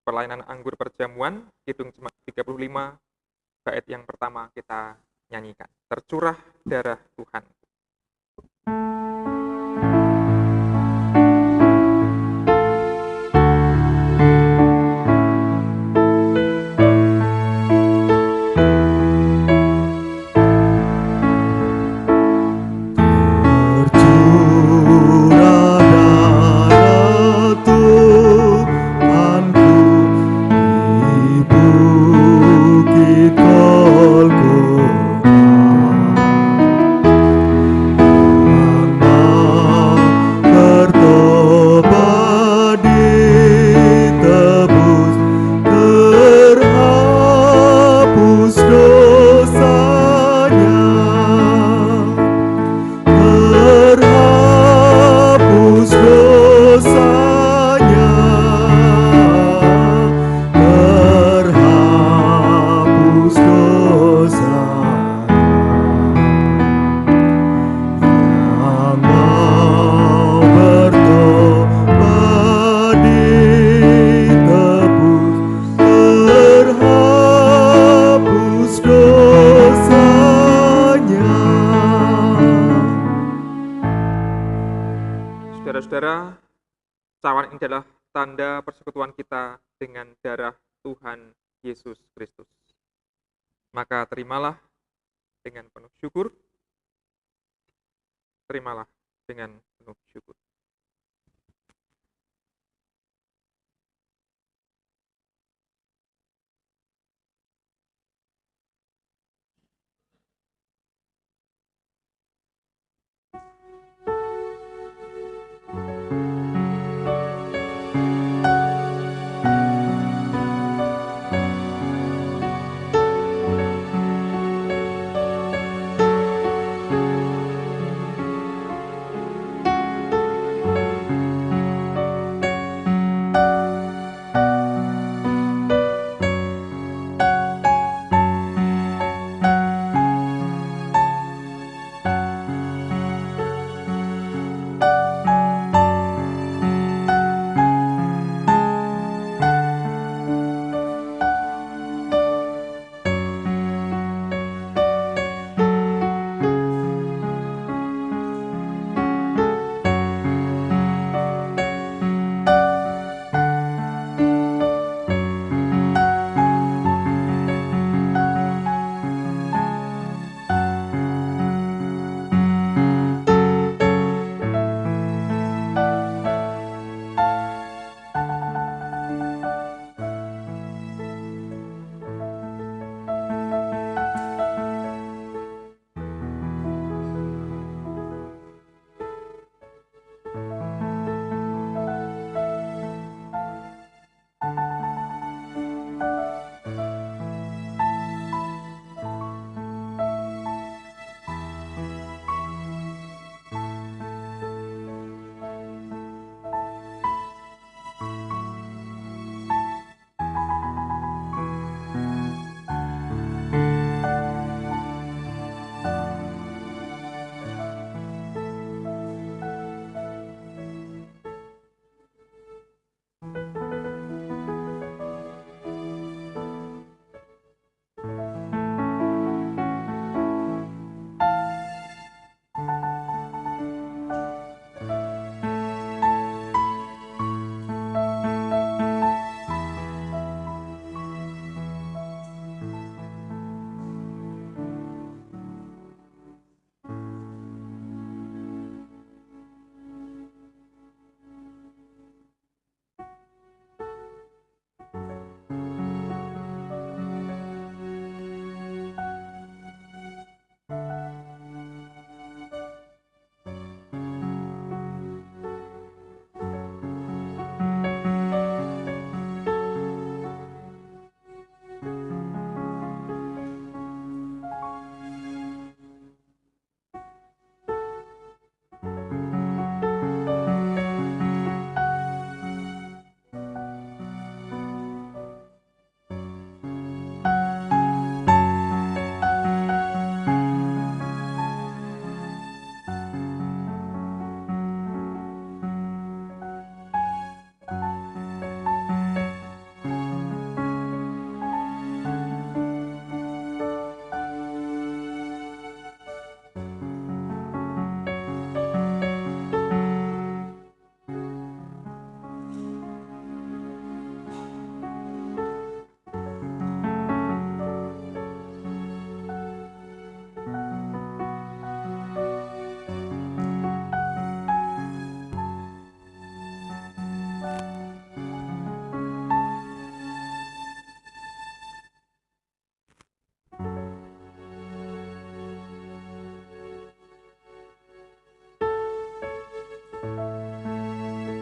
pelayanan anggur perjamuan. Kidung Jemaat 35, bait yang pertama kita nyanyikan. Tercurah darah Tuhan. Saudara-saudara, cawan ini adalah tanda persekutuan kita dengan darah Tuhan Yesus Kristus. Maka terimalah dengan penuh syukur, terimalah dengan penuh syukur.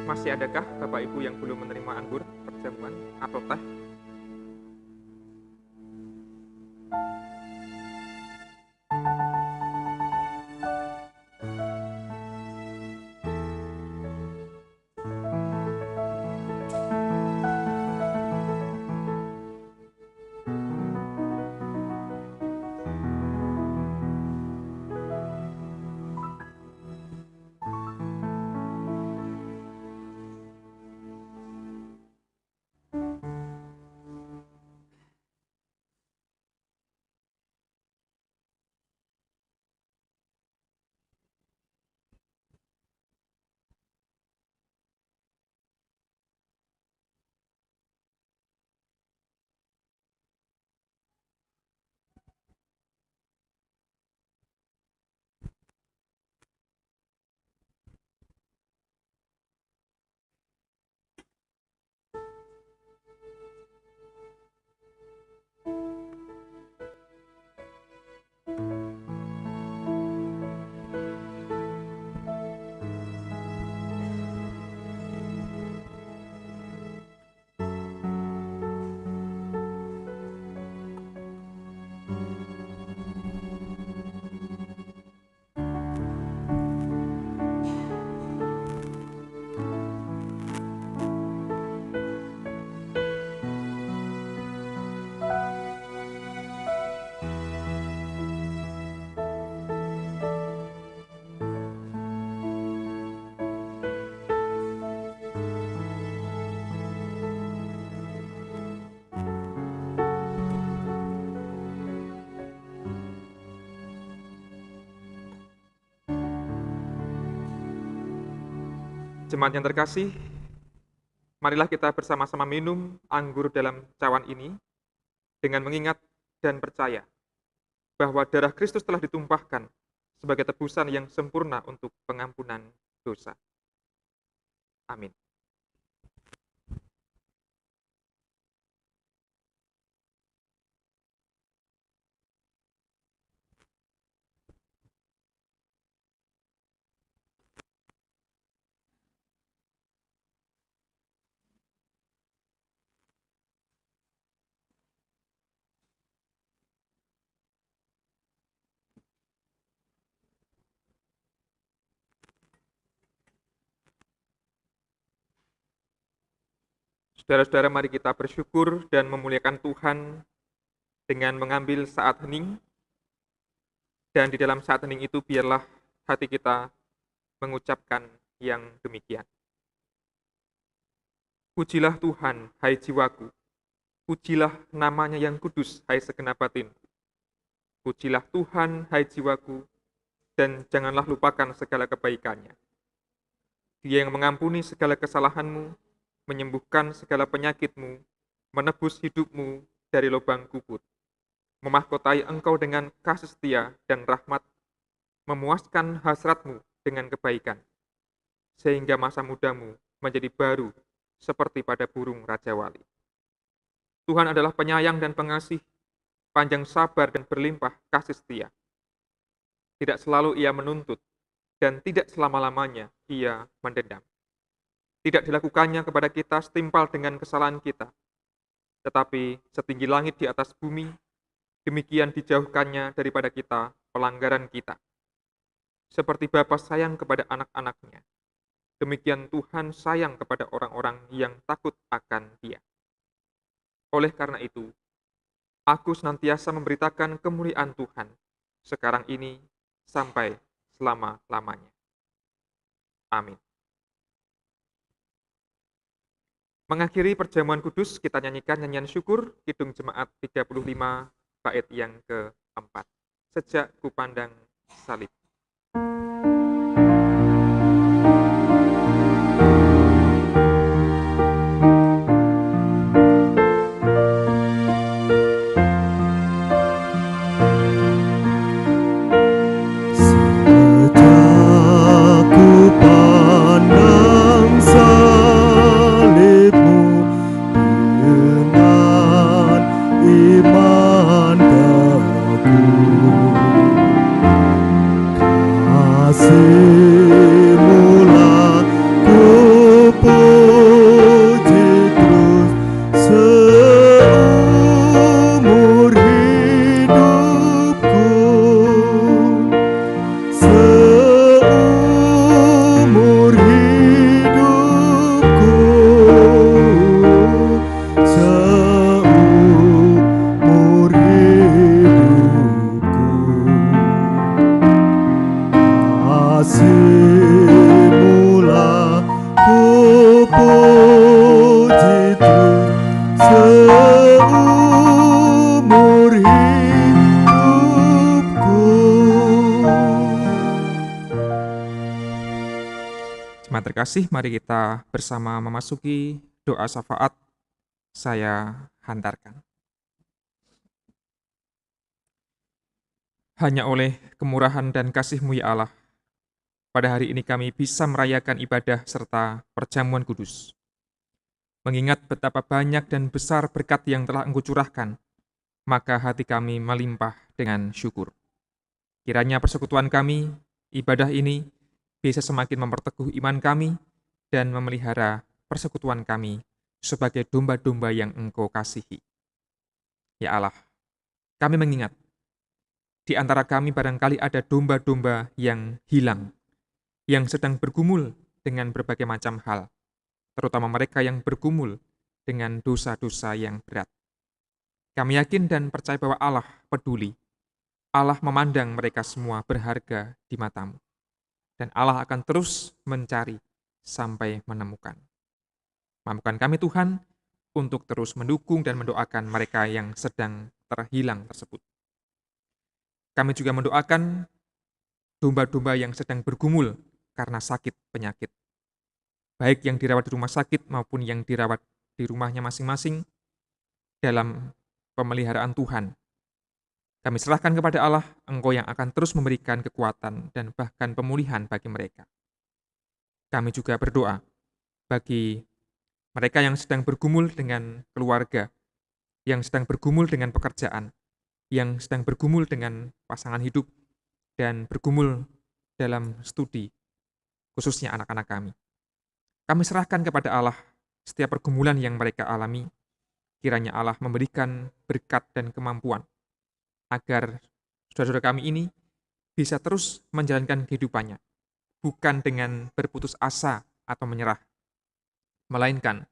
Masih adakah Bapak Ibu yang belum menerima anggur perjamuan atau teh? Jemaat yang terkasih, marilah kita bersama-sama minum anggur dalam cawan ini dengan mengingat dan percaya bahwa darah Kristus telah ditumpahkan sebagai tebusan yang sempurna untuk pengampunan dosa. Amin. Saudara-saudara, mari kita bersyukur dan memuliakan Tuhan dengan mengambil saat hening. Dan di dalam saat hening itu biarlah hati kita mengucapkan yang demikian. Pujilah Tuhan, hai jiwaku. Pujilah namanya yang kudus, hai segenap batinku. Pujilah Tuhan, hai jiwaku, dan janganlah lupakan segala kebaikannya. Dia yang mengampuni segala kesalahanmu, menyembuhkan segala penyakitmu, menebus hidupmu dari lubang kubur, memahkotai engkau dengan kasih setia dan rahmat, memuaskan hasratmu dengan kebaikan, sehingga masa mudamu menjadi baru seperti pada burung Raja Wali. Tuhan adalah penyayang dan pengasih, panjang sabar dan berlimpah kasih setia. Tidak selalu Ia menuntut, dan tidak selama-lamanya Ia mendendam. Tidak dilakukannya kepada kita setimpal dengan kesalahan kita, tetapi setinggi langit di atas bumi, demikian dijauhkannya daripada kita pelanggaran kita. Seperti Bapa sayang kepada anak-anaknya, demikian Tuhan sayang kepada orang-orang yang takut akan Dia. Oleh karena itu, aku senantiasa memberitakan kemuliaan Tuhan, sekarang ini sampai selama-lamanya. Amin. Mengakhiri perjamuan kudus, kita nyanyikan nyanyian syukur, Kidung Jemaat 35, bait yang keempat. Sejak kupandang salib. Iman teguh kasih, mari kita bersama memasuki doa syafaat. Saya hantarkan. Hanya oleh kemurahan dan kasih-Mu ya Allah, pada hari ini kami bisa merayakan ibadah serta perjamuan kudus. Mengingat betapa banyak dan besar berkat yang telah Engkau curahkan, maka hati kami melimpah dengan syukur. Kiranya persekutuan kami, ibadah ini, bisa semakin memperteguh iman kami dan memelihara persekutuan kami sebagai domba-domba yang Engkau kasihi. Ya Allah, kami mengingat, di antara kami barangkali ada domba-domba yang hilang, yang sedang bergumul dengan berbagai macam hal, terutama mereka yang bergumul dengan dosa-dosa yang berat. Kami yakin dan percaya bahwa Allah peduli. Allah memandang mereka semua berharga di mata-Mu. Dan Allah akan terus mencari sampai menemukan. Mampukan kami Tuhan untuk terus mendukung dan mendoakan mereka yang sedang terhilang tersebut. Kami juga mendoakan domba-domba yang sedang bergumul karena sakit penyakit. Baik yang dirawat di rumah sakit maupun yang dirawat di rumahnya masing-masing dalam pemeliharaan Tuhan. Kami serahkan kepada Allah, Engkau yang akan terus memberikan kekuatan dan bahkan pemulihan bagi mereka. Kami juga berdoa bagi mereka yang sedang bergumul dengan keluarga, yang sedang bergumul dengan pekerjaan, yang sedang bergumul dengan pasangan hidup, dan bergumul dalam studi, khususnya anak-anak kami. Kami serahkan kepada Allah setiap pergumulan yang mereka alami, kiranya Allah memberikan berkat dan kemampuan, agar saudara-saudara kami ini bisa terus menjalankan kehidupannya, bukan dengan berputus asa atau menyerah, melainkan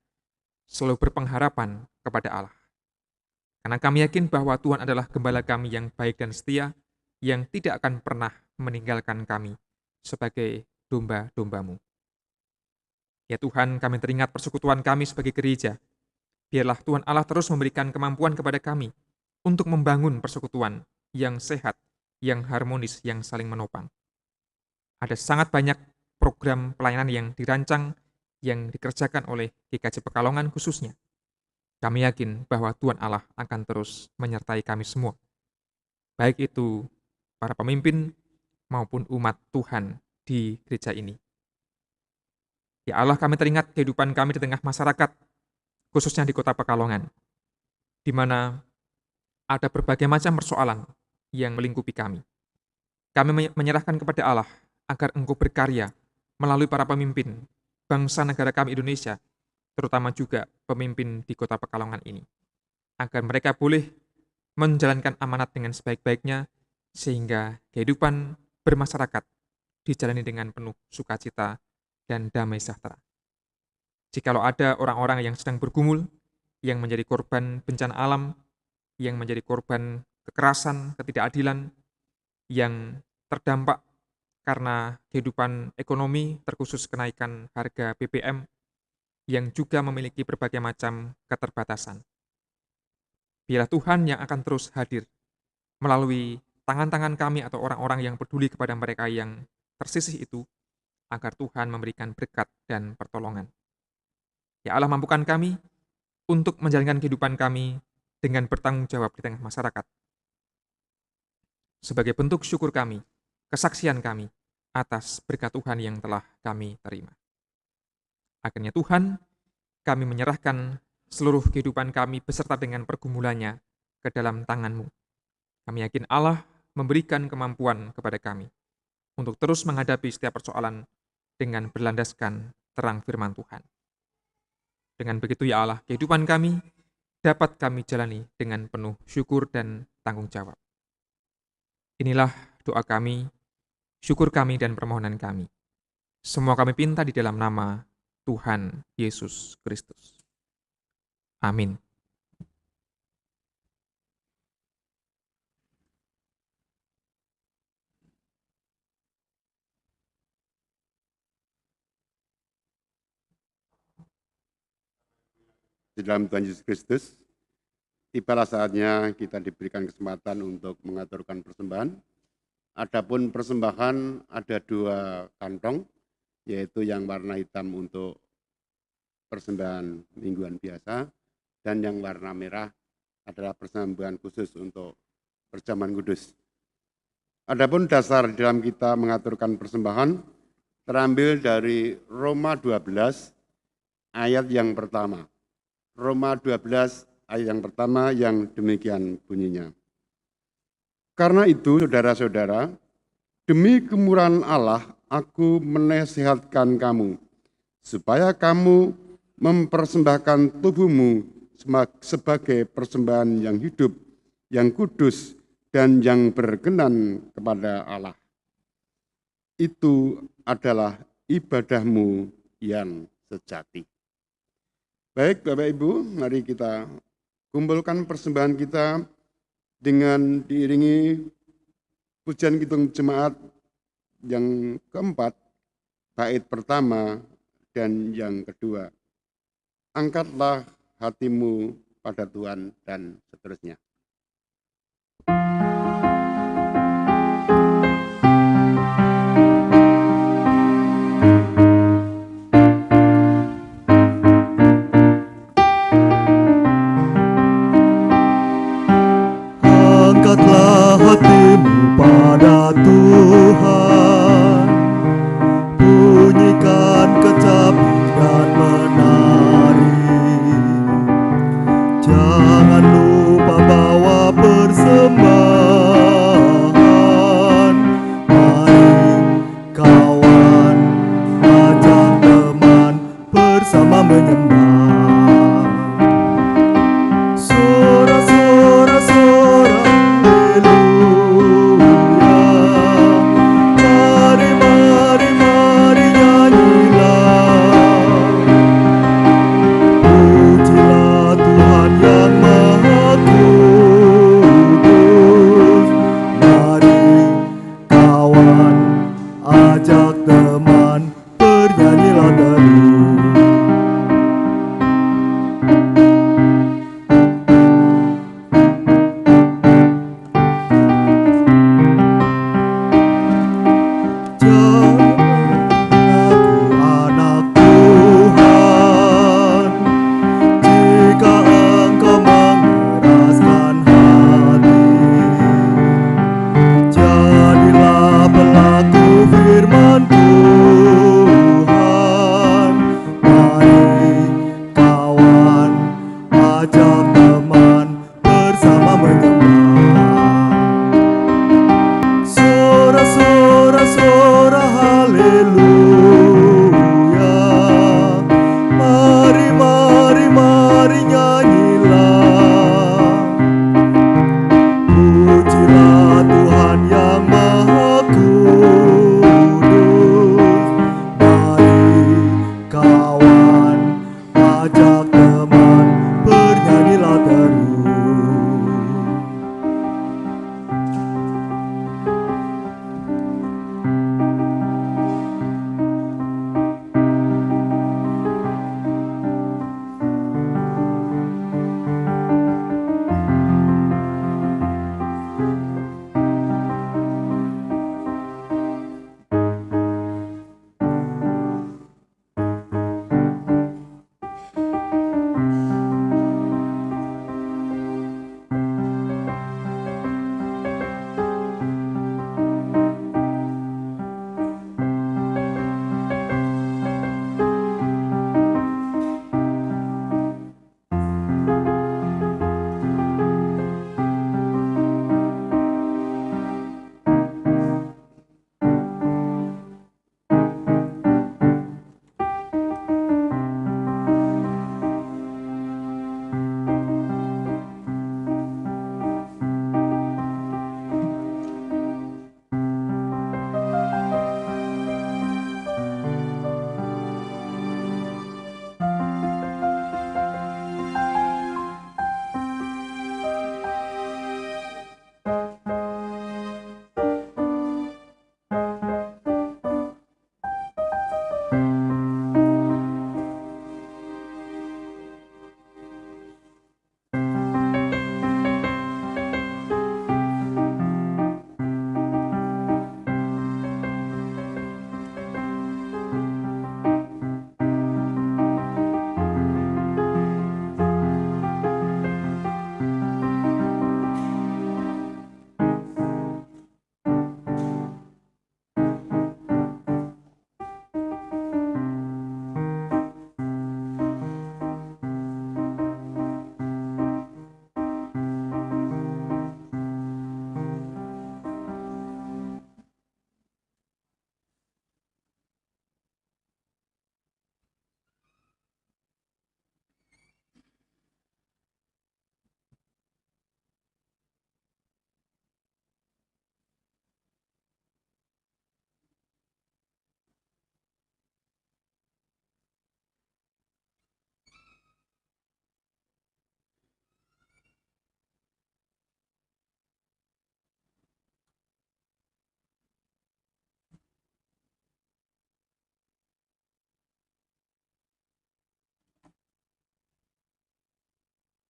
selalu berpengharapan kepada Allah. Karena kami yakin bahwa Tuhan adalah gembala kami yang baik dan setia, yang tidak akan pernah meninggalkan kami sebagai domba-domba-Mu. Ya Tuhan, kami teringat persekutuan kami sebagai gereja. Biarlah Tuhan Allah terus memberikan kemampuan kepada kami untuk membangun persekutuan yang sehat, yang harmonis, yang saling menopang. Ada sangat banyak program pelayanan yang dirancang, yang dikerjakan oleh GKJ Pekalongan khususnya. Kami yakin bahwa Tuhan Allah akan terus menyertai kami semua. Baik itu para pemimpin maupun umat Tuhan di gereja ini. Ya Allah, kami teringat kehidupan kami di tengah masyarakat, khususnya di kota Pekalongan, di mana ada berbagai macam persoalan yang melingkupi kami. Kami menyerahkan kepada Allah agar Engkau berkarya melalui para pemimpin bangsa negara kami Indonesia, terutama juga pemimpin di kota Pekalongan ini, agar mereka boleh menjalankan amanat dengan sebaik-baiknya, sehingga kehidupan bermasyarakat dijalani dengan penuh sukacita dan damai sejahtera. Jikalau ada orang-orang yang sedang bergumul, yang menjadi korban bencana alam, yang menjadi korban kekerasan, ketidakadilan, yang terdampak karena kehidupan ekonomi, terkhusus kenaikan harga BBM, yang juga memiliki berbagai macam keterbatasan. Biarlah Tuhan yang akan terus hadir melalui tangan-tangan kami atau orang-orang yang peduli kepada mereka yang tersisih itu, agar Tuhan memberikan berkat dan pertolongan. Ya Allah, mampukan kami untuk menjalankan kehidupan kami dengan bertanggung jawab di tengah masyarakat. Sebagai bentuk syukur kami, kesaksian kami atas berkat Tuhan yang telah kami terima. Akhirnya Tuhan, kami menyerahkan seluruh kehidupan kami beserta dengan pergumulannya ke dalam tangan-Mu. Kami yakin Allah memberikan kemampuan kepada kami untuk terus menghadapi setiap persoalan dengan berlandaskan terang firman Tuhan. Dengan begitu ya Allah, kehidupan kami dapat kami jalani dengan penuh syukur dan tanggung jawab. Inilah doa kami, syukur kami dan permohonan kami. Semua kami pinta di dalam nama Tuhan Yesus Kristus. Amin. Di dalam Tuhan Yesus Kristus, tibalah saatnya kita diberikan kesempatan untuk mengaturkan persembahan. Adapun persembahan ada 2 kantong yaitu yang warna hitam untuk persembahan mingguan biasa, dan yang warna merah adalah persembahan khusus untuk perjamuan kudus. Adapun dasar dalam kita mengaturkan persembahan terambil dari Roma 12 ayat yang pertama. Roma 12 ayat yang pertama yang demikian bunyinya. Karena itu, saudara-saudara, demi kemurahan Allah, aku menasihatkan kamu, supaya kamu mempersembahkan tubuhmu sebagai persembahan yang hidup, yang kudus, dan yang berkenan kepada Allah. Itu adalah ibadahmu yang sejati. Baik Bapak Ibu, mari kita kumpulkan persembahan kita dengan diiringi pujian kidung jemaat yang keempat, bait pertama dan yang kedua. Angkatlah hatimu pada Tuhan dan seterusnya. Angkatlah hatimu pada Tuhan, bunyikan kecapi dan menari. Jangan lupa bawa persembahan. Mari kawan, ajak teman bersama menyembah. Sorak-sorak haleluya,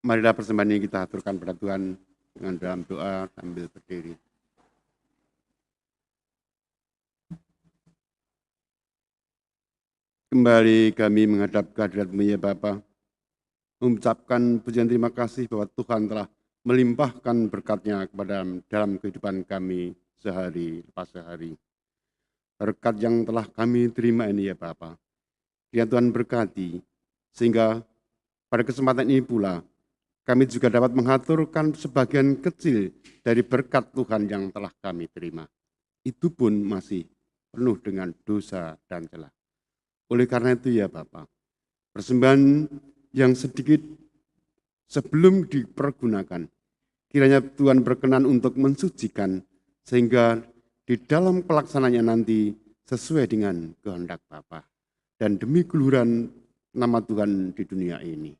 Marilah persembahan ini kita aturkan pada Tuhan dengan dalam doa sambil berdiri. Kembali kami menghadap kehadirat-Mu ya Bapa, mengucapkan pujian terima kasih bahwa Tuhan telah melimpahkan berkat-Nya kepada dalam kehidupan kami sehari lepas sehari. Berkat yang telah kami terima ini ya Bapa, kiranya Tuhan berkati, sehingga pada kesempatan ini pula kami juga dapat mengaturkan sebagian kecil dari berkat Tuhan yang telah kami terima. Itu pun masih penuh dengan dosa dan celah. Oleh karena itu ya Bapak, persembahan yang sedikit sebelum dipergunakan, kiranya Tuhan berkenan untuk mensucikan, sehingga di dalam pelaksanaannya nanti sesuai dengan kehendak Bapa dan demi keluhuran nama Tuhan di dunia ini.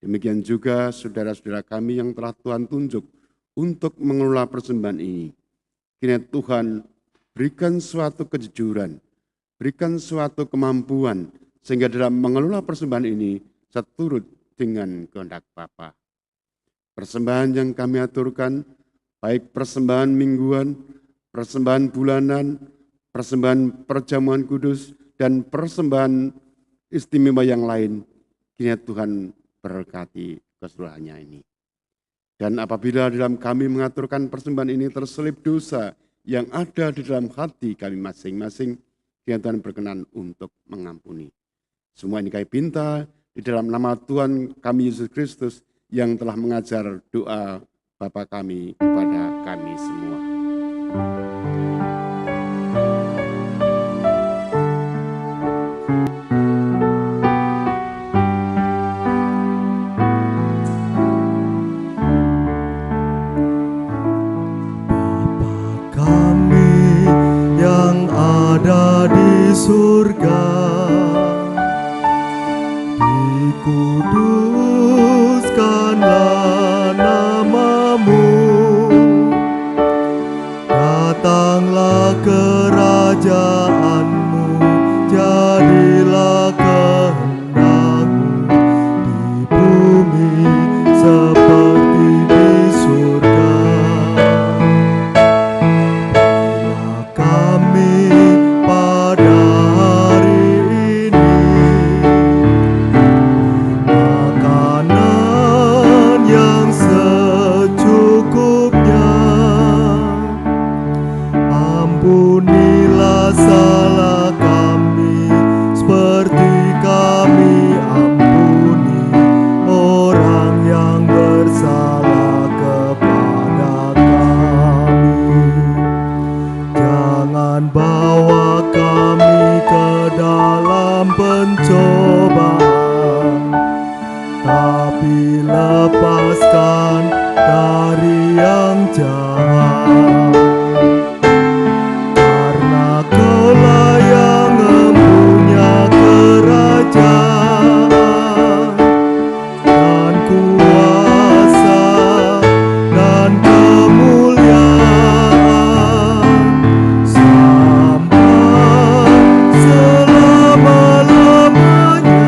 Demikian juga saudara-saudara kami yang telah Tuhan tunjuk untuk mengelola persembahan ini. Kiranya Tuhan berikan suatu kejujuran, berikan suatu kemampuan, sehingga dalam mengelola persembahan ini seturut dengan kehendak Bapa. Persembahan yang kami aturkan, baik persembahan mingguan, persembahan bulanan, persembahan perjamuan kudus, dan persembahan istimewa yang lain, kiranya Tuhan berkati keseluruhannya ini. Dan apabila dalam kami mengaturkan persembahan ini terselip dosa yang ada di dalam hati kami masing-masing, kiranya Tuhan berkenan untuk mengampuni. Semua ini kami pinta di dalam nama Tuhan kami Yesus Kristus yang telah mengajar doa Bapa kami kepada kami semua. Surga, dikuduskanlah nama-Mu, datanglah kerajaan-Mu, jadilah kehendak-Mu di bumi seperti di surga. Bila kami pada hari ini makanan yang secukupnya, ampunilah salah kami seperti kami ampuni orang yang bersalah kepada kami. Jangan bawa kami ke dalam pencobaan, tapi lepaskan dari yang jahat. Karena Kaulah yang mempunya kerajaan dan kuasa dan kemuliaan sampai selama-lamanya.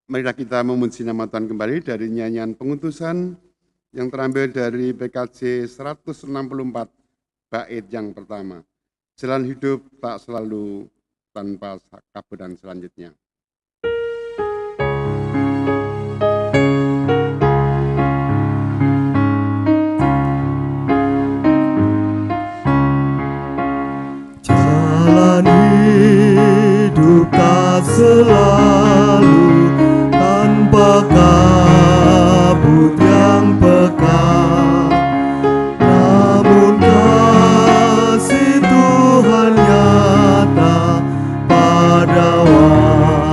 Marilah kita memuji nama Tuhan kembali dari nyanyian pengutusan yang terambil dari PKJ 164 bait yang pertama. Jalan hidup tak selalu tanpa kabut dan selanjutnya. Jalan hidup tak selalu tanpa kabut yang pekat, namun kasih Tuhan nyata pada waktu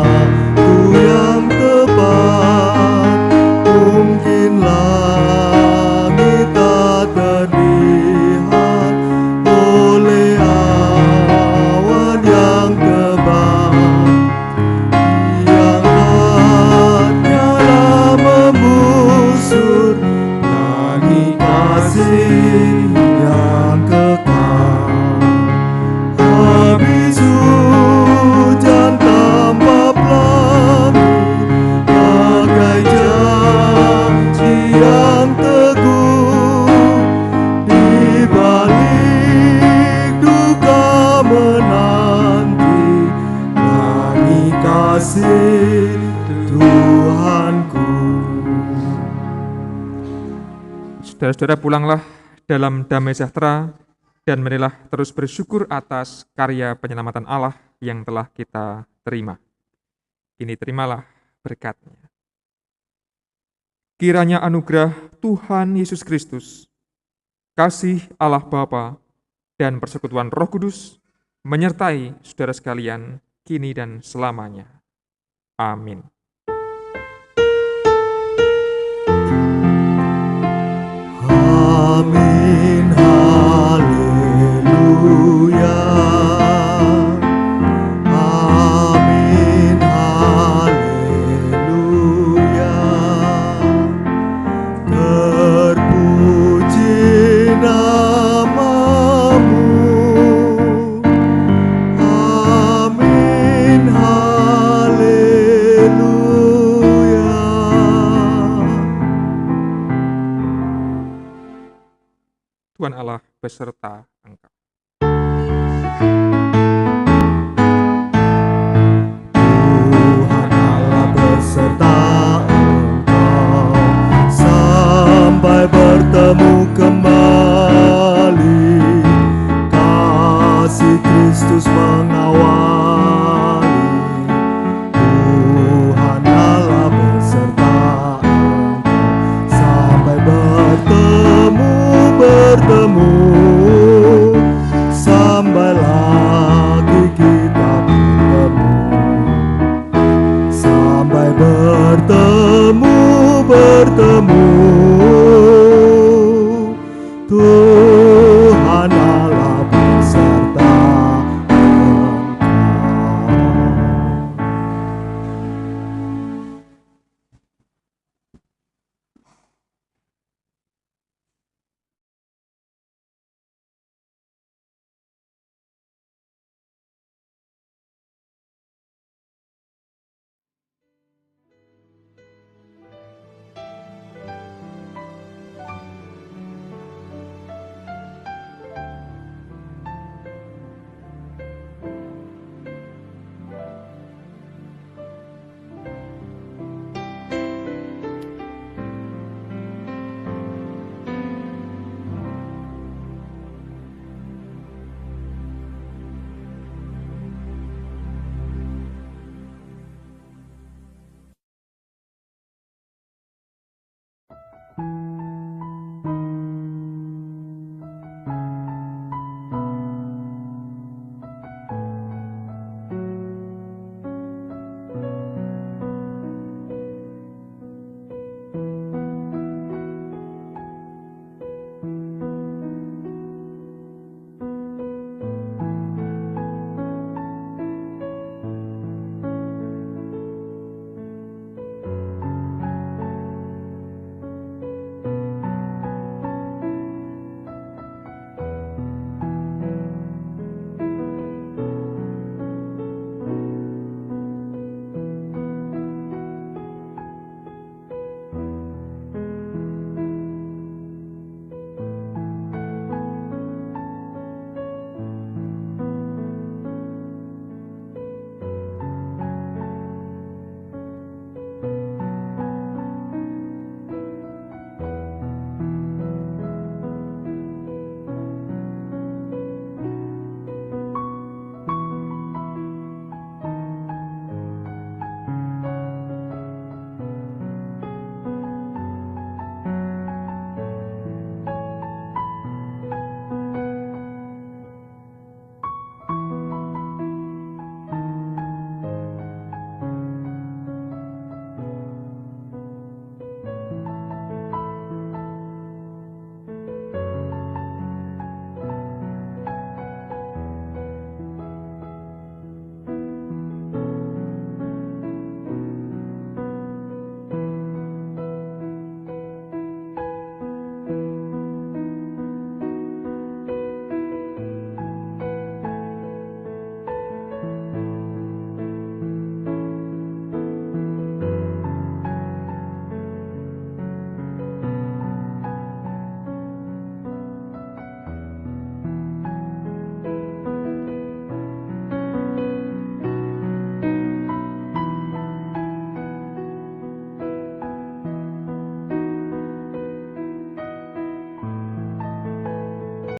saudara-saudara pulanglah dalam damai sejahtera dan marilah terus bersyukur atas karya penyelamatan Allah yang telah kita terima. Ini terimalah berkat-Nya. Kiranya anugerah Tuhan Yesus Kristus, kasih Allah Bapa, dan persekutuan Roh Kudus menyertai saudara sekalian kini dan selamanya. Amin. Amin, haleluya. Amin, haleluya. Terpuji namamu. Amin, haleluya. Tuhan Allah beserta engkau. Tuhan Allah beserta engkau sampai bertemu kembali. Kasih Kristus mengawali. Tuhan Allah beserta engkau sampai bertemu sampai lagi kita bertemu, sampai bertemu Tuhan Allah beserta engkau.